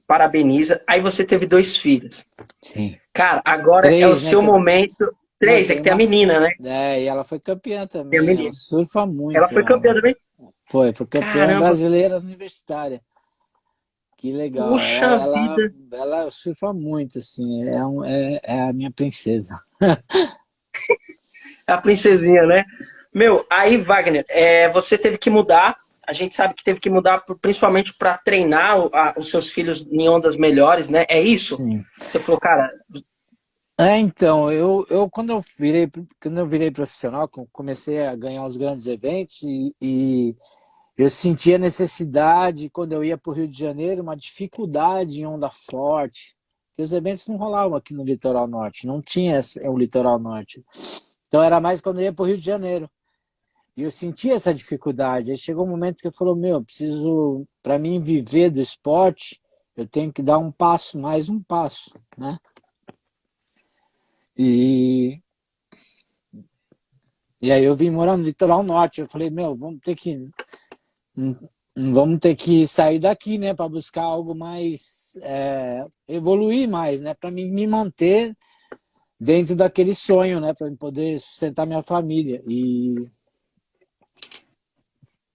parabeniza. Aí você teve 2 filhos. Sim. Cara, agora é o 3, né? seu momento. Não, 3, é tem que tem a uma. menina, né? E ela foi campeã Tem a também. Ela menina. surfa Ela muito. foi campeã também? Foi campeã Caramba, brasileira universitária. Que legal. puxa vida. Ela surfa muito, assim. É a minha princesa. A princesinha, né? Meu, aí, Wagner, você teve que mudar. A gente sabe que teve que mudar principalmente para treinar os seus filhos em ondas melhores, né? É isso? Sim. Você falou, cara, Então, quando eu virei profissional, comecei a ganhar os grandes eventos e eu sentia necessidade, quando eu ia para o Rio de Janeiro, uma dificuldade em onda forte, porque os eventos não rolavam aqui no Litoral Norte, não tinha o Litoral Norte. Então era mais quando eu ia para o Rio de Janeiro. E eu sentia essa dificuldade. Aí chegou um momento que eu falei, meu, preciso, para mim viver do esporte, eu tenho que dar um passo, mais um passo, né? E, e aí eu vim morar no Litoral Norte. Eu falei, meu, vamos ter que sair daqui, né, para buscar algo mais, evoluir mais, né, para mim me manter dentro daquele sonho, né, para poder sustentar minha família. E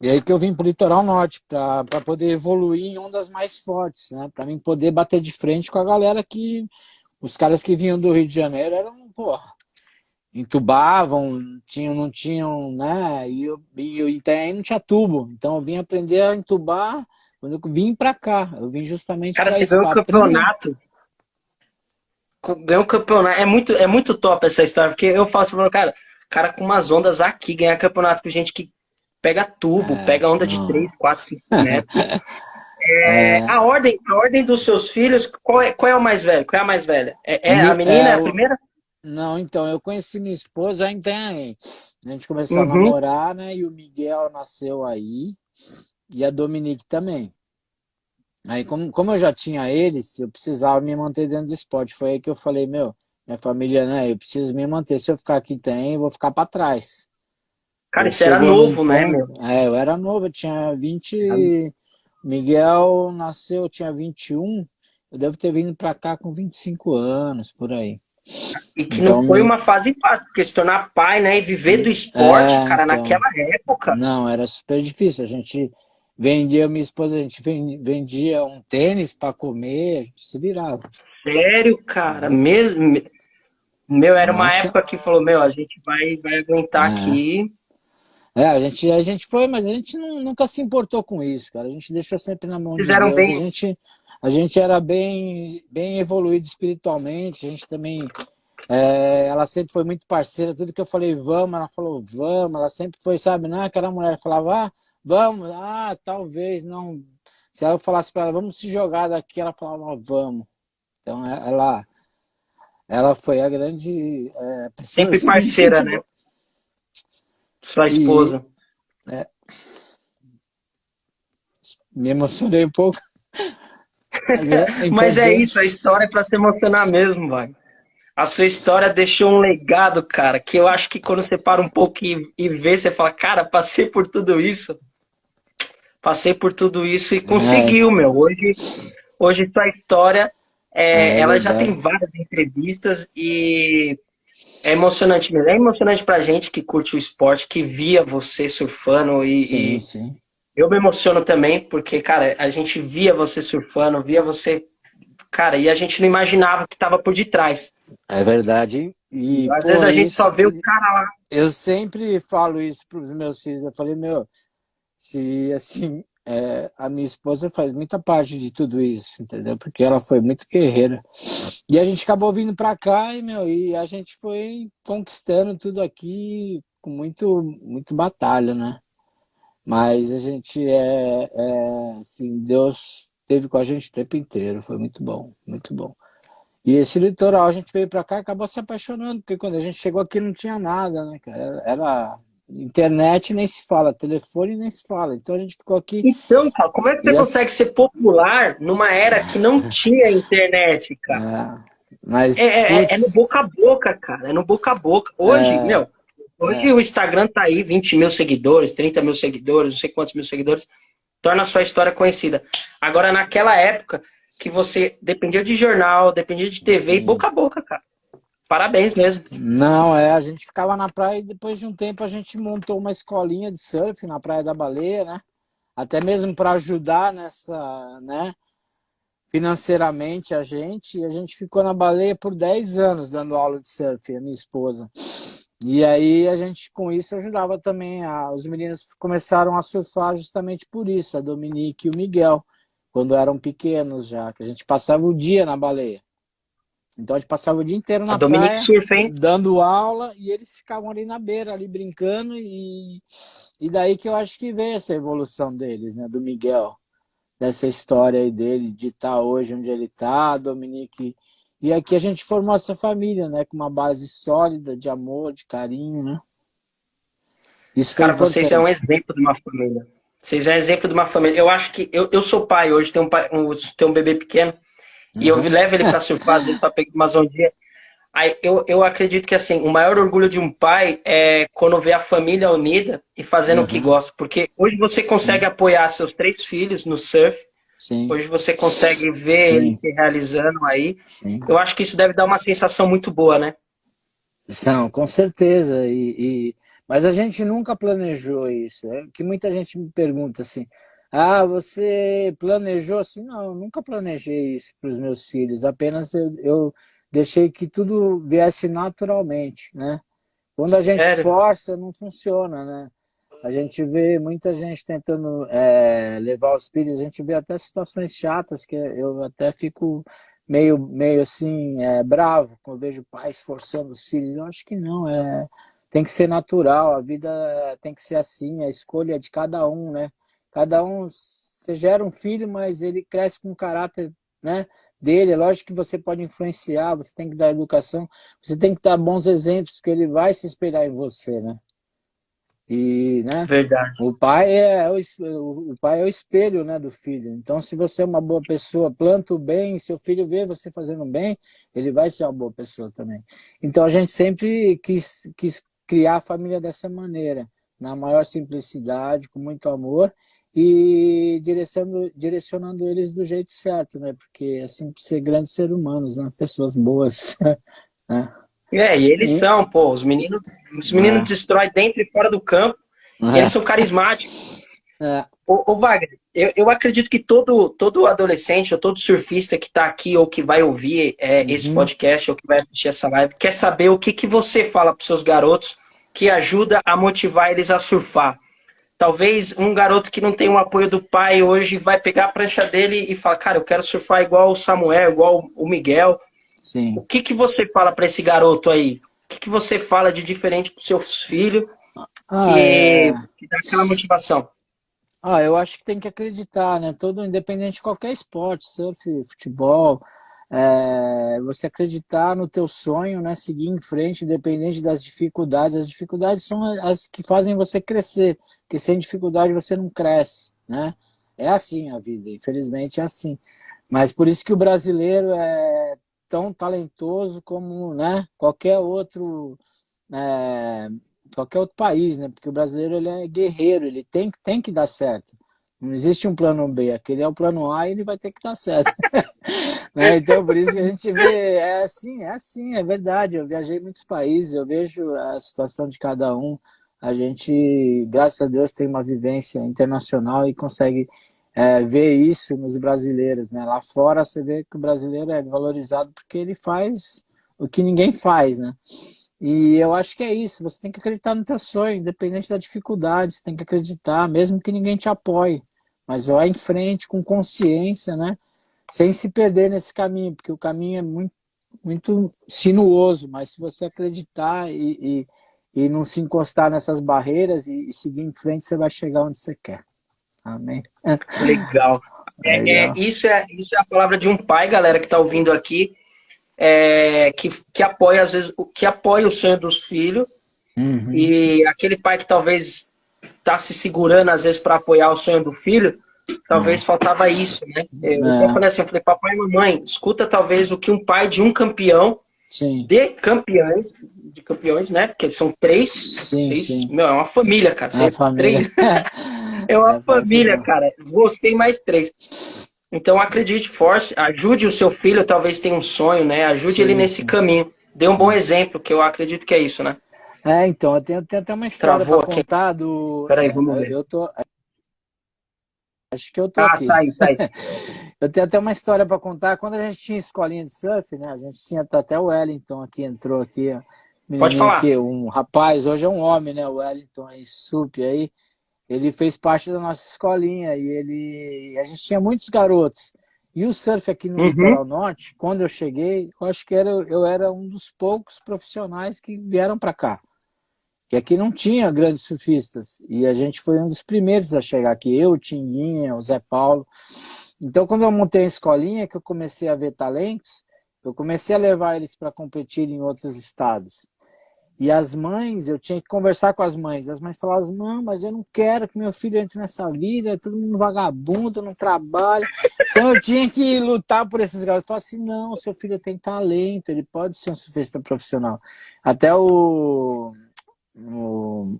aí que eu vim para o Litoral Norte, para poder evoluir em ondas mais fortes, né, para mim poder bater de frente com a galera os caras que vinham do Rio de Janeiro eram, pô, entubavam, não tinham, né? E Itanhaém não tinha tubo. Então eu vim aprender a entubar quando eu vim para cá. Eu vim justamente cara, para você isso, ganhou o para aprender. campeonato. Ganhou o campeonato. É muito top essa história, porque eu faço, cara com umas ondas aqui, ganhar campeonato com gente que pega tubo, pega onda de Não. 3, 4, 5 metros. É, A ordem dos seus filhos, qual é o mais velho? Qual é a mais velha? É a menina, é a o, primeira? não, então, eu conheci minha esposa em Itanhaém. A gente começou a Uhum. namorar, né? E o Miguel nasceu aí, e a Dominique também. Aí, como eu já tinha eles, eu precisava me manter dentro do esporte. Foi aí que eu falei, meu, minha família, né? Eu preciso me manter. Se eu ficar aqui tem, eu vou ficar para trás. Cara, Eu isso era chegou num novo, né, ponto. meu? Eu era novo, eu tinha 20. Miguel nasceu, eu tinha 21. Eu devo ter vindo para cá com 25 anos, por aí. E que não Então, foi uma fase fácil, porque se tornar pai, né, e viver do esporte, é, cara, então. naquela época, Não, era super difícil. A gente vendia, minha esposa, a gente vendia um tênis para comer, a gente se virava. sério, cara, Né? mesmo. Meu, era uma Nossa, época que falou, meu, a gente vai aguentar é. aqui. A gente foi, mas a gente nunca se importou com isso, cara. A gente deixou sempre na mão de Fizeram Deus. bem. A gente era bem, bem evoluído espiritualmente. A gente também, ela sempre foi muito parceira. Tudo que eu falei, vamos, ela falou, vamos. Ela sempre foi, sabe, não é aquela mulher que falava, vamos, talvez, não. Se ela falasse para ela, vamos se jogar daqui, ela falava, vamos. Então, ela foi a grande pessoa Sempre assim, que me parceira, né? incentivou. Sua E, esposa. Me emocionei um pouco, mas é Mas é importante. isso, a história é pra se emocionar mesmo, vai. A sua história deixou um legado, cara, que eu acho que quando você para um pouco e vê, você fala, cara, passei por tudo isso e É, conseguiu, meu. Hoje sua história, é ela já tem verdade. várias entrevistas e é emocionante mesmo. É emocionante pra gente que curte o esporte, que via você surfando Sim, e sim. eu me emociono também, porque, cara, a gente via você surfando, via você, cara, e a gente não imaginava o que tava por detrás. É verdade. E E, às vezes pô, a gente isso, só vê o cara lá. eu sempre falo isso para os meus filhos. Eu falei, meu, se assim, a minha esposa faz muita parte de tudo isso, entendeu? Porque ela foi muito guerreira. E a gente acabou vindo para cá e, meu, e a gente foi conquistando tudo aqui com muito batalha, né? Mas a gente assim, Deus esteve com a gente o tempo inteiro, foi muito bom, muito bom. E esse litoral, a gente veio para cá e acabou se apaixonando, porque quando a gente chegou aqui não tinha nada, né, cara? Era internet nem se fala, telefone nem se fala. Então a gente ficou aqui Então, cara, como é que você e as, consegue ser popular numa era que não tinha internet, cara? mas É no putz, boca a boca, cara. É no boca a boca. Hoje, é, meu, hoje é, o Instagram tá aí, 20 mil seguidores, 30 mil seguidores, não sei quantos mil seguidores, torna a sua história conhecida. Agora, naquela época que você dependia de jornal, dependia de TV e sim. boca a boca, cara. Parabéns mesmo. Não, a gente ficava na praia e depois de um tempo a gente montou uma escolinha de surf na Praia da Baleia, né? Até mesmo para ajudar nessa, né? Financeiramente e a gente ficou na baleia por 10 anos dando aula de surf, a minha esposa. E aí a gente com isso ajudava também, os meninos começaram a surfar justamente por isso, a Dominique e o Miguel, quando eram pequenos já, que a gente passava o dia na baleia. Então a gente passava o dia inteiro A na Dominique praia, surfa, hein? dando aula, e eles ficavam ali na beira, ali brincando, e daí que eu acho que veio essa evolução deles, né, do Miguel, dessa história aí dele, de estar hoje onde ele está, Dominique. E aqui a gente formou essa família, né? Com uma base sólida de amor, de carinho, né? Isso foi Cara, vocês é um importante. exemplo de uma família. Vocês é um exemplo de uma família. Eu acho que eu sou pai hoje, tenho um bebê pequeno. E eu Uhum. levo ele para surfar, às vezes, para pegar umas ondinhas. Aí eu acredito que assim, o maior orgulho de um pai é quando vê a família unida e fazendo o que Uhum. gosta. Porque hoje você consegue Sim, apoiar seus 3 filhos no surf, sim, hoje você consegue ver eles sim, se realizando aí. sim. Eu acho que isso deve dar uma sensação muito boa, né? Não, com certeza. Mas a gente nunca planejou isso. É que muita gente me pergunta assim: ah, você planejou assim? Não, eu nunca planejei isso para os meus filhos. Apenas eu deixei que tudo viesse naturalmente, né? Quando a gente Sério. força, não funciona, né? A gente vê muita gente tentando levar os filhos, a gente vê até situações chatas que eu até fico meio assim, bravo quando eu vejo pais forçando os filhos. Eu acho que não, tem que ser natural, a vida tem que ser assim, a escolha é de cada um, né? Cada um, você gera um filho, mas ele cresce com o caráter, né, dele. É lógico que você pode influenciar, você tem que dar educação, você tem que dar bons exemplos, porque ele vai se espelhar em você, né? E, né? Verdade. O pai é o espelho, né, do filho. Então, se você é uma boa pessoa, planta o bem, seu filho vê você fazendo bem, ele vai ser uma boa pessoa também. Então, a gente sempre quis criar a família dessa maneira, na maior simplicidade, com muito amor e direcionando eles do jeito certo, né? Porque assim, ser grandes seres humanos, né? Pessoas boas, né? E eles E, são, pô, os meninos é, destroem dentro e fora do campo, e eles é, são carismáticos. é, Ô Wagner, eu acredito que todo adolescente ou todo surfista que está aqui ou que vai ouvir esse uhum, podcast ou que vai assistir essa live quer saber o que, que você fala para os seus garotos que ajuda a motivar eles a surfar. Talvez um garoto que não tem o apoio do pai hoje vai pegar a prancha dele e falar, cara, eu quero surfar igual o Samuel, igual o Miguel. O sim. que, que você fala para esse garoto aí? O que, que você fala de diferente para os seus filhos Ah, que dá aquela motivação? eu acho que tem que acreditar, né? Todo, independente de qualquer esporte, surf, futebol, você acreditar no teu sonho, né? Seguir em frente, independente das dificuldades. As dificuldades são as que fazem você crescer, porque sem dificuldade você não cresce, né? É assim a vida, infelizmente é assim. Mas por isso que o brasileiro é tão talentoso como, né, é, qualquer outro país, né? Porque o brasileiro ele é guerreiro, ele tem que dar certo. Não existe um plano B, aquele é o plano A e ele vai ter que dar certo. Né? Então, por isso que a gente vê, é assim, é verdade. Eu viajei em muitos países, eu vejo a situação de cada um. A gente, graças a Deus, tem uma vivência internacional e consegue ver isso nos brasileiros, né? Lá fora você vê que o brasileiro é valorizado porque ele faz o que ninguém faz, né? E eu acho que é isso, você tem que acreditar no teu sonho, independente da dificuldade, você tem que acreditar, mesmo que ninguém te apoie, mas vai em frente com consciência, né? Sem se perder nesse caminho, porque o caminho é muito, muito sinuoso, mas se você acreditar e não se encostar nessas barreiras e seguir em frente, você vai chegar onde você quer. Amém? Legal. Legal. Isso é a palavra de um pai, galera, que está ouvindo aqui, que apoia, às vezes, que apoia o sonho dos filhos, Uhum. e aquele pai que talvez está se segurando, às vezes, para apoiar o sonho do filho, talvez faltava isso, né? Eu até É, falei assim, eu falei, papai e mamãe, escuta talvez o que um pai de um campeão, sim, de campeões, né? Porque são sim, três, sim. meu, é uma família, cara. A família. Três, é uma É fácil família, não. cara. Você mais três. Então acredite, force, ajude o seu filho, talvez tenha um sonho, né? Ajude ele Sim, nesse sim, caminho. Dê um bom sim. exemplo, que eu acredito que é isso, né? Então, eu tenho até uma história para Travou aqui. contar do. Peraí, vamos ver. Eu tô. Acho que eu tô Ah, tá aqui. aí, tá aí. Eu tenho até uma história para contar. Quando a gente tinha escolinha de surf, né? A gente tinha até o Wellington aqui, entrou aqui, ó, Pode menininho falar. aqui, um rapaz, hoje é um homem, né? O Wellington aí, sup aí. Ele fez parte da nossa escolinha a gente tinha muitos garotos. E o surf aqui no Uhum. Litoral Norte, quando eu cheguei, eu acho que eu era um dos poucos profissionais que vieram para cá. Que aqui não tinha grandes surfistas. E a gente foi um dos primeiros a chegar aqui. Eu, o Tinguinha, o Zé Paulo. Então, quando eu montei a escolinha, que eu comecei a ver talentos, eu comecei a levar eles para competir em outros estados. E as mães, eu tinha que conversar com as mães. As mães falavam, não, mas eu não quero que meu filho entre nessa vida, é todo mundo vagabundo, não trabalha. Então eu tinha que lutar por esses garotos. Eu falava assim, não, seu filho tem talento, ele pode ser um surfista profissional. Até o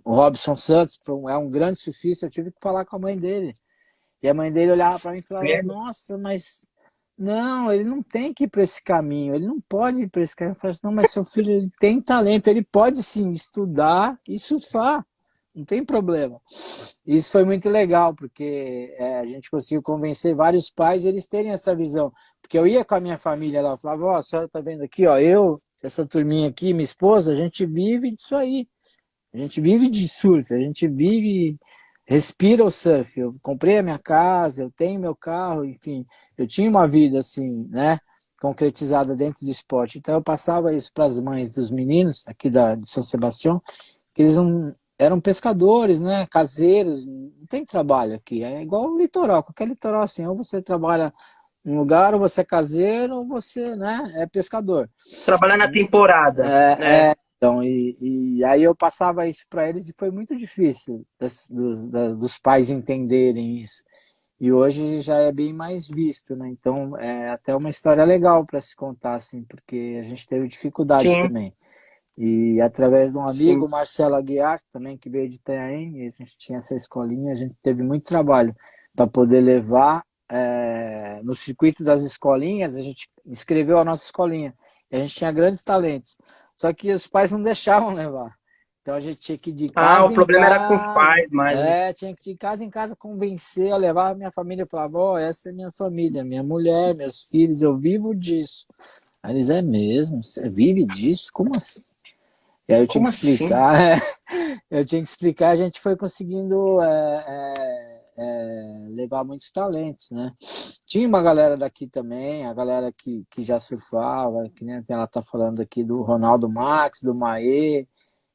Robson Santos, que é um grande surfista, eu tive que falar com a mãe dele. E a mãe dele olhava para mim e falava, Mesmo? nossa, mas não, ele não tem que ir para esse caminho, ele não pode ir para esse caminho. Eu falei assim, não, mas seu filho ele tem talento, ele pode sim estudar e surfar, não tem problema. Isso foi muito legal, porque a gente conseguiu convencer vários pais eles terem essa visão. Porque eu ia com a minha família lá, eu falava, ó, a senhora tá vendo aqui, ó, eu, essa turminha aqui, minha esposa, a gente vive disso aí. A gente vive de surf, a gente vive, respira o surf. Eu comprei a minha casa, eu tenho meu carro, enfim, eu tinha uma vida assim, né, concretizada dentro do esporte. Então eu passava isso para as mães dos meninos aqui de São Sebastião, que eles não, eram pescadores, né, caseiros, não tem trabalho aqui. É igual o litoral, qualquer litoral assim, ou você trabalha num lugar, ou você é caseiro, ou você, né, é pescador. Trabalhar na temporada, né? Então, e aí eu passava isso para eles e foi muito difícil dos pais entenderem isso. E hoje já é bem mais visto, né? Então é até uma história legal para se contar, assim, porque a gente teve dificuldades Sim, também. E através de um sim. amigo, Marcelo Aguiar, também que veio de Itanhaém, e a gente tinha essa escolinha, a gente teve muito trabalho para poder levar no circuito das escolinhas, a gente inscreveu a nossa escolinha. E a gente tinha grandes talentos. Só que os pais não deixavam levar. Então a gente tinha que ir de Ah, casa o em problema era com os casa. pais, mais, né? Tinha que ir de casa em casa convencer, eu levava a minha família e falava, ó, essa é minha família, minha mulher, meus filhos, eu vivo disso. Aí eles, é mesmo? Você vive disso? Como assim? E aí eu tinha Como que assim? explicar, eu tinha que explicar, a gente foi conseguindo levar muitos talentos, né? Tinha uma galera daqui também, a galera que já surfava, que nem ela tá falando aqui do Ronaldo Max, do Maê,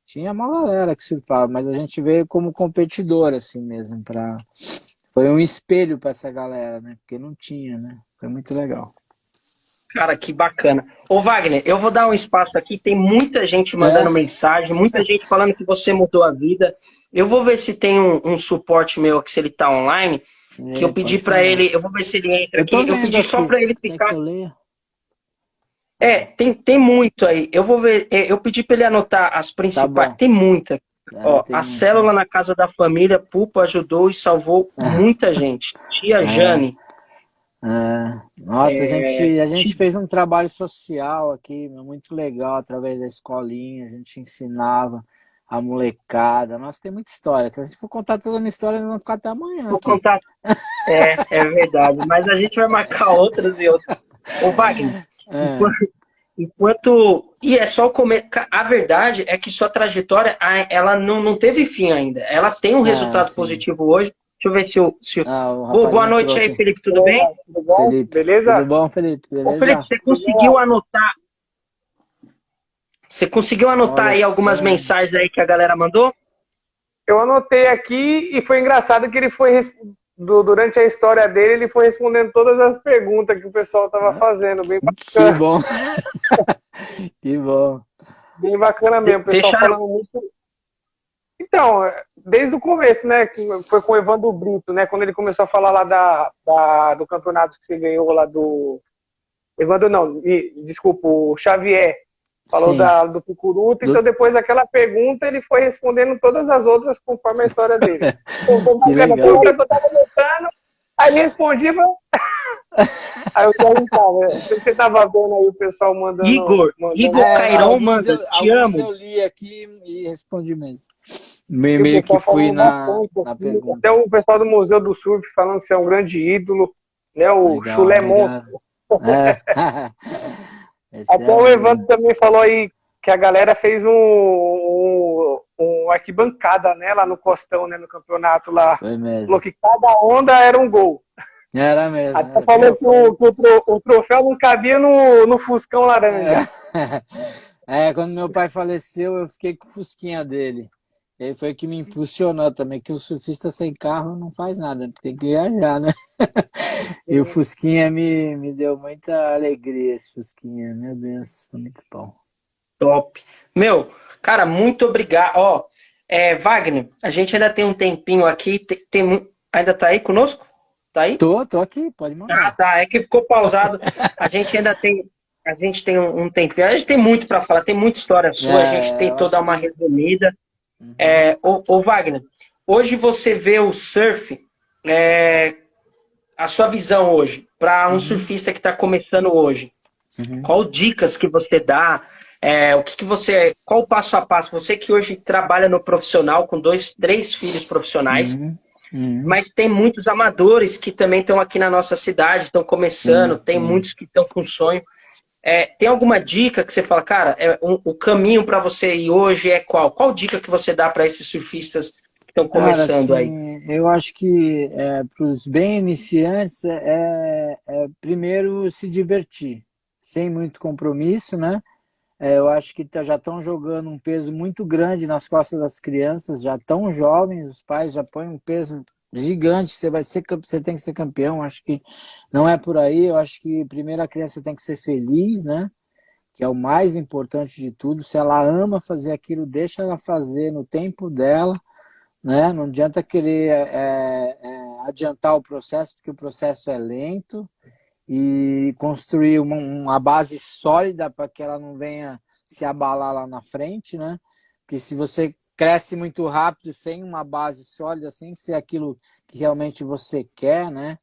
tinha uma galera que surfava, mas a gente veio como competidor, assim mesmo, foi um espelho para essa galera, né? Porque não tinha, né? Foi muito legal. Cara, que bacana. Ô, Wagner, eu vou dar um espaço aqui. Tem muita gente É, mandando mensagem, muita gente falando que você mudou a vida. Eu vou ver se tem um suporte meu aqui, se ele tá online. que eu pedi Pode para falar. ele, eu vou ver se ele entra Eu aqui, tô eu vendo pedi só aqui, para ele quer que ficar. eu leia? Tem muito aí. Eu vou ver, eu pedi para ele anotar as Tá principais. bom. Tem muita. Ó, Tem a muito, célula né? na casa da família, Pupa ajudou e salvou muita gente. Tia É, Jane, Nossa, a gente tia- fez um trabalho social aqui, meu, muito legal, através da escolinha, a gente ensinava a molecada. Nossa, tem muita história. Se a gente for contar toda a minha história, nós vamos ficar até amanhã vou aqui. contar. É verdade. Mas a gente vai marcar outras e outras. Ô, Wagner, É, E é só o começo. A verdade é que sua trajetória, ela não teve fim ainda. Ela tem um resultado sim. positivo hoje. Deixa eu ver se eu. O Boa rapaz entrou noite aí, aqui. Felipe, tudo bem? Tudo bom? Felipe. Tudo Beleza? bom, Felipe? Ô, Felipe, Beleza? você conseguiu anotar? Você conseguiu anotar Olha aí algumas só. mensagens aí que a galera mandou? Eu anotei aqui e foi engraçado que ele foi, durante a história dele, ele foi respondendo todas as perguntas que o pessoal estava fazendo. Que bom. Que bom. Bem bacana mesmo. O pessoal Deixa. falando muito. Então, desde o começo, né? Que foi com o Evandro Brito, né? Quando ele começou a falar lá do campeonato que você ganhou lá do. Evandro não, desculpa, o Xavier. Falou Sim. do Picuruto, então depois daquela pergunta ele foi respondendo todas as outras conforme a história dele. Então, Que bacana, legal. eu tava anotando, aí ele respondia, aí eu perguntava, você tava vendo aí o pessoal mandando. Igor Cairon manda, te Alguns amo. eu li aqui e respondi mesmo. Meio O que pessoal fui falando na bastante, assim, pergunta. até o pessoal do Museu do Surf falando que você é um grande ídolo, né? O Legal, Chulé obrigado. Monstro. Esse Até é o mesmo. Evandro também falou aí que a galera fez um arquibancada, né, lá no Costão, né, no campeonato lá. Foi mesmo. Falou que cada onda era um gol. Era mesmo. Até falou que o troféu não cabia no Fuscão laranja. Quando meu pai faleceu, eu fiquei com o fusquinha dele. E aí foi o que me impulsionou também, que o surfista sem carro não faz nada, tem que viajar, né? E o fusquinha me deu muita alegria, esse fusquinha. Meu Deus, foi muito bom. Top. Meu, cara, muito obrigado. Ó, Wagner, a gente ainda tem um tempinho aqui. Ainda tá aí conosco? Tá aí? Tô aqui, pode mandar. Tá. É que ficou pausado. A gente ainda tem. A gente tem um tempinho. A gente tem muito para falar, tem muita história sua. A gente Eu tentou dar acho uma que. resumida. Uhum. Ô, Wagner, hoje você vê o surf, a sua visão hoje, para um surfista que está começando hoje. Qual dicas que você dá? O que você. Qual o passo a passo? Você que hoje trabalha no profissional com 2, 3 filhos profissionais, mas tem muitos amadores que também estão aqui na nossa cidade, estão começando, tem muitos que estão com sonho. Tem alguma dica que você fala, cara, o caminho para você ir hoje é qual? Qual dica que você dá para esses surfistas que estão começando Cara, aí? assim, eu acho que para os bem iniciantes primeiro se divertir, sem muito compromisso, né? Eu acho que já estão jogando um peso muito grande nas costas das crianças, já tão jovens, os pais já põem um peso gigante, você tem que ser campeão, acho que não é por aí, eu acho que primeiro a criança tem que ser feliz, né? Que é o mais importante de tudo, se ela ama fazer aquilo, deixa ela fazer no tempo dela, né? Não adianta querer adiantar o processo, porque o processo é lento, e construir uma base sólida para que ela não venha se abalar lá na frente, né? Porque se você cresce muito rápido sem uma base sólida, sem ser aquilo que realmente você quer, né?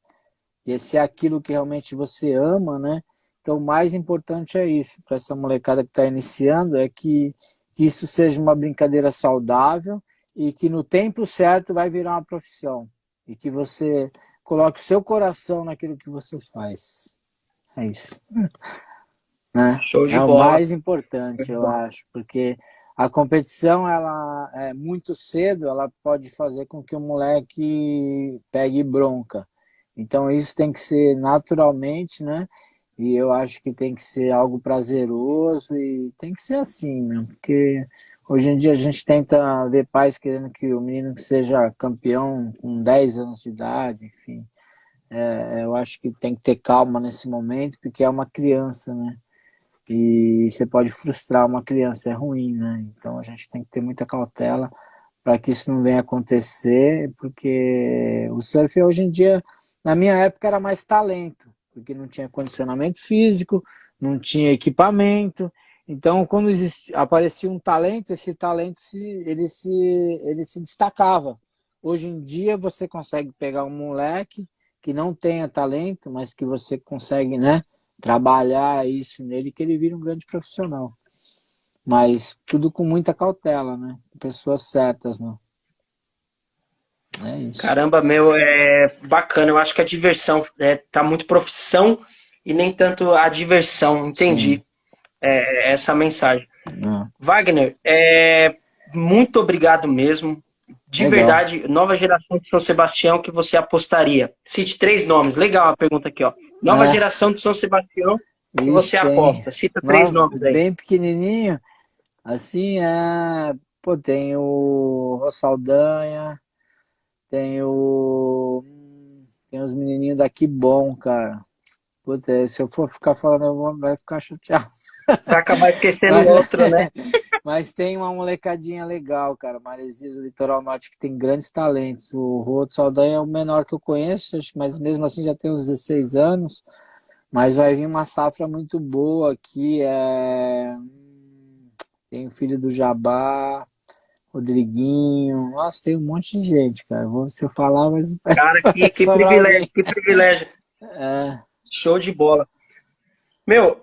E se é aquilo que realmente você ama, né? Então o mais importante é isso, para essa molecada que está iniciando, é que isso seja uma brincadeira saudável e que no tempo certo vai virar uma profissão. E que você coloque o seu coração naquilo que você faz. É isso. Né? Show de É o bola. mais importante, eu acho, porque a competição, ela é muito cedo, ela pode fazer com que o moleque pegue bronca. Então isso tem que ser naturalmente, né? E eu acho que tem que ser algo prazeroso e tem que ser assim, né? Porque hoje em dia a gente tenta ver pais querendo que o menino seja campeão com 10 anos de idade, enfim. Eu acho que tem que ter calma nesse momento, porque é uma criança, né? E você pode frustrar uma criança, é ruim, né? Então a gente tem que ter muita cautela para que isso não venha a acontecer, porque o surf hoje em dia, na minha época, era mais talento, porque não tinha condicionamento físico, não tinha equipamento. Então, quando aparecia um talento, esse talento ele se destacava. Hoje em dia, você consegue pegar um moleque que não tenha talento, mas que você consegue, né, trabalhar isso nele, que ele vira um grande profissional. Mas tudo com muita cautela, né? Pessoas certas, né? É isso. Caramba, meu, é bacana. Eu acho que a diversão tá muito profissão e nem tanto a diversão. Entendi. Sim. Essa mensagem. É. Wagner, muito obrigado mesmo. De Legal. verdade, nova geração de São Sebastião que você apostaria? Cite 3 nomes. Legal a pergunta aqui, ó. Nova geração de São Sebastião que você aposta. Cita 3 nomes aí. Bem pequenininho. Assim, pô, tem o Rossaldanha, tem os menininhos daqui bom, cara. Puta, se eu for ficar falando, vai ficar chateado. Vai acabar esquecendo outro, né? Mas tem uma molecadinha legal, cara. Maresias, o Litoral Norte, que tem grandes talentos. O Rossaldanha é o menor que eu conheço, mas mesmo assim já tem uns 16 anos. Mas vai vir uma safra muito boa aqui. Tem o filho do Jabá, Rodriguinho. Nossa, tem um monte de gente, cara. Se eu falar, mas... Cara, que privilégio, que privilégio. Show de bola. Meu,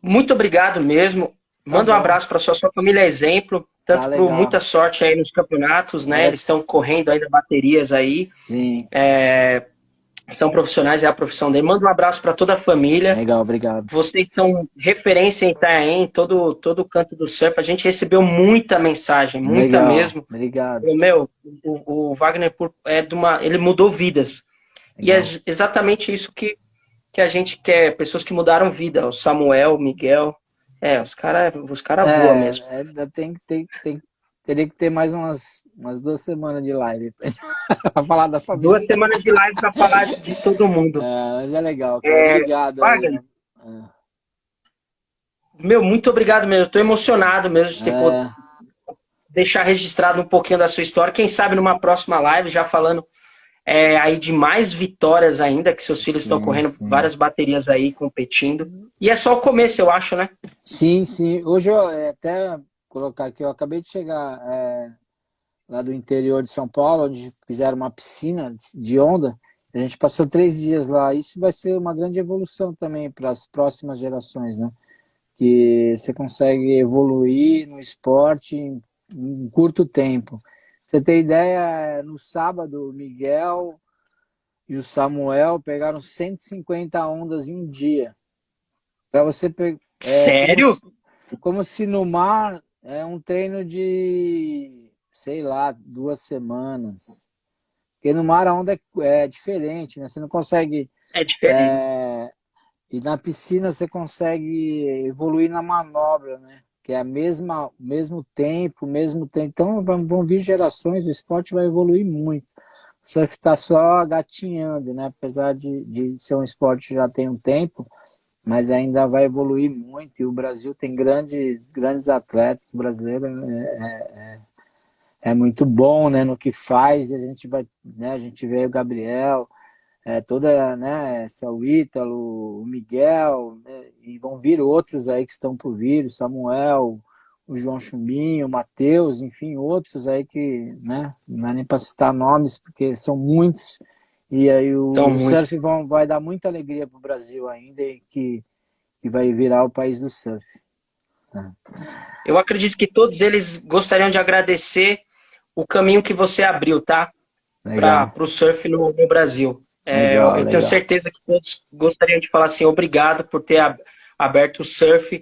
muito obrigado mesmo. Manda um abraço para sua família, exemplo. Tanto por muita sorte aí nos campeonatos, né? Eles estão correndo ainda baterias aí. Sim. São profissionais, é a profissão dele. Manda um abraço para toda a família. Legal, obrigado. Vocês são referência em Itanhaém, todo canto do surf. A gente recebeu muita mensagem, muita Legal, mesmo. Obrigado. Meu, o Wagner ele mudou vidas. Legal. E é exatamente isso que a gente quer. Pessoas que mudaram vida. O Samuel, o Miguel. Os caras voam mesmo. Teria que ter mais umas 2 semanas de live para falar da família. 2 semanas de live para falar de todo mundo. Mas é legal, cara. Obrigado. Wagner, meu, muito obrigado mesmo. Eu tô emocionado mesmo de ter deixar registrado um pouquinho da sua história. Quem sabe numa próxima live, já falando aí de mais vitórias ainda, que seus filhos estão correndo várias baterias aí, competindo. E é só o começo, eu acho, né? Sim. Hoje eu até colocar aqui, eu acabei de chegar lá do interior de São Paulo, onde fizeram uma piscina de onda. A gente passou 3 dias lá. Isso vai ser uma grande evolução também para as próximas gerações, né? Que você consegue evoluir no esporte em curto tempo. Pra você ter ideia, no sábado, o Miguel e o Samuel pegaram 150 ondas em um dia. Para você pegar. Sério? Como se no mar é um treino de, sei lá, 2 semanas. Porque no mar a onda é diferente, né? Você não consegue... É diferente. E na piscina você consegue evoluir na manobra, né? Que é mesmo tempo. Então vão vir gerações, o esporte vai evoluir muito. O surf está só gatinhando, né? Apesar de ser um esporte que já tem um tempo, mas ainda vai evoluir muito. E o Brasil tem grandes atletas. O brasileiro é muito bom, né, no que faz. E a gente vê o Gabriel, o Ítalo, o Miguel, né, e vão vir outros aí que estão por vir, o Samuel, o João Chumbinho, o Matheus, enfim, outros aí que, né, não é nem para citar nomes, porque são muitos. E aí o surf vai dar muita alegria para o Brasil ainda, e que vai virar o país do surf. Eu acredito que todos eles gostariam de agradecer o caminho que você abriu, tá? Para o surf no Brasil. Eu tenho certeza que todos gostariam de falar assim, obrigado por ter aberto o surf,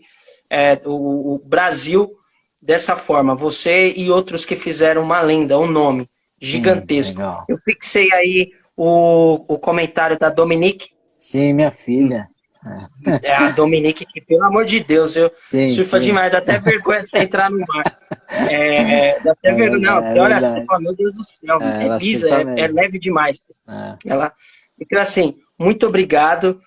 o Brasil dessa forma. Você e outros que fizeram uma lenda, um nome gigantesco. Eu fixei aí o comentário da Dominique. Sim, minha filha. A Dominique, que pelo amor de Deus, surfa demais, dá até vergonha de você entrar no mar. Dá até vergonha, não, porque olha assim, meu Deus do céu, pisa, é leve demais. Então assim, muito obrigado.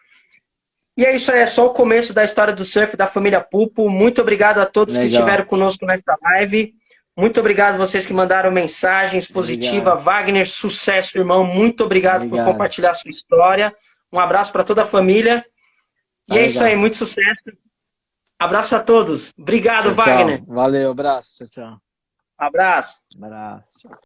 E é isso aí, é só o começo da história do surf da família Pupo. Muito obrigado a todos que estiveram conosco nesta live. Muito obrigado vocês que mandaram mensagens positivas. Obrigado. Wagner, sucesso, irmão. Muito obrigado por Obrigado. compartilhar a sua história. Um abraço para toda a família. E é isso aí, muito sucesso. Abraço a todos. Obrigado, Tchau, Wagner. tchau. Valeu, abraço. Tchau, tchau. Abraço. Abraço. Tchau.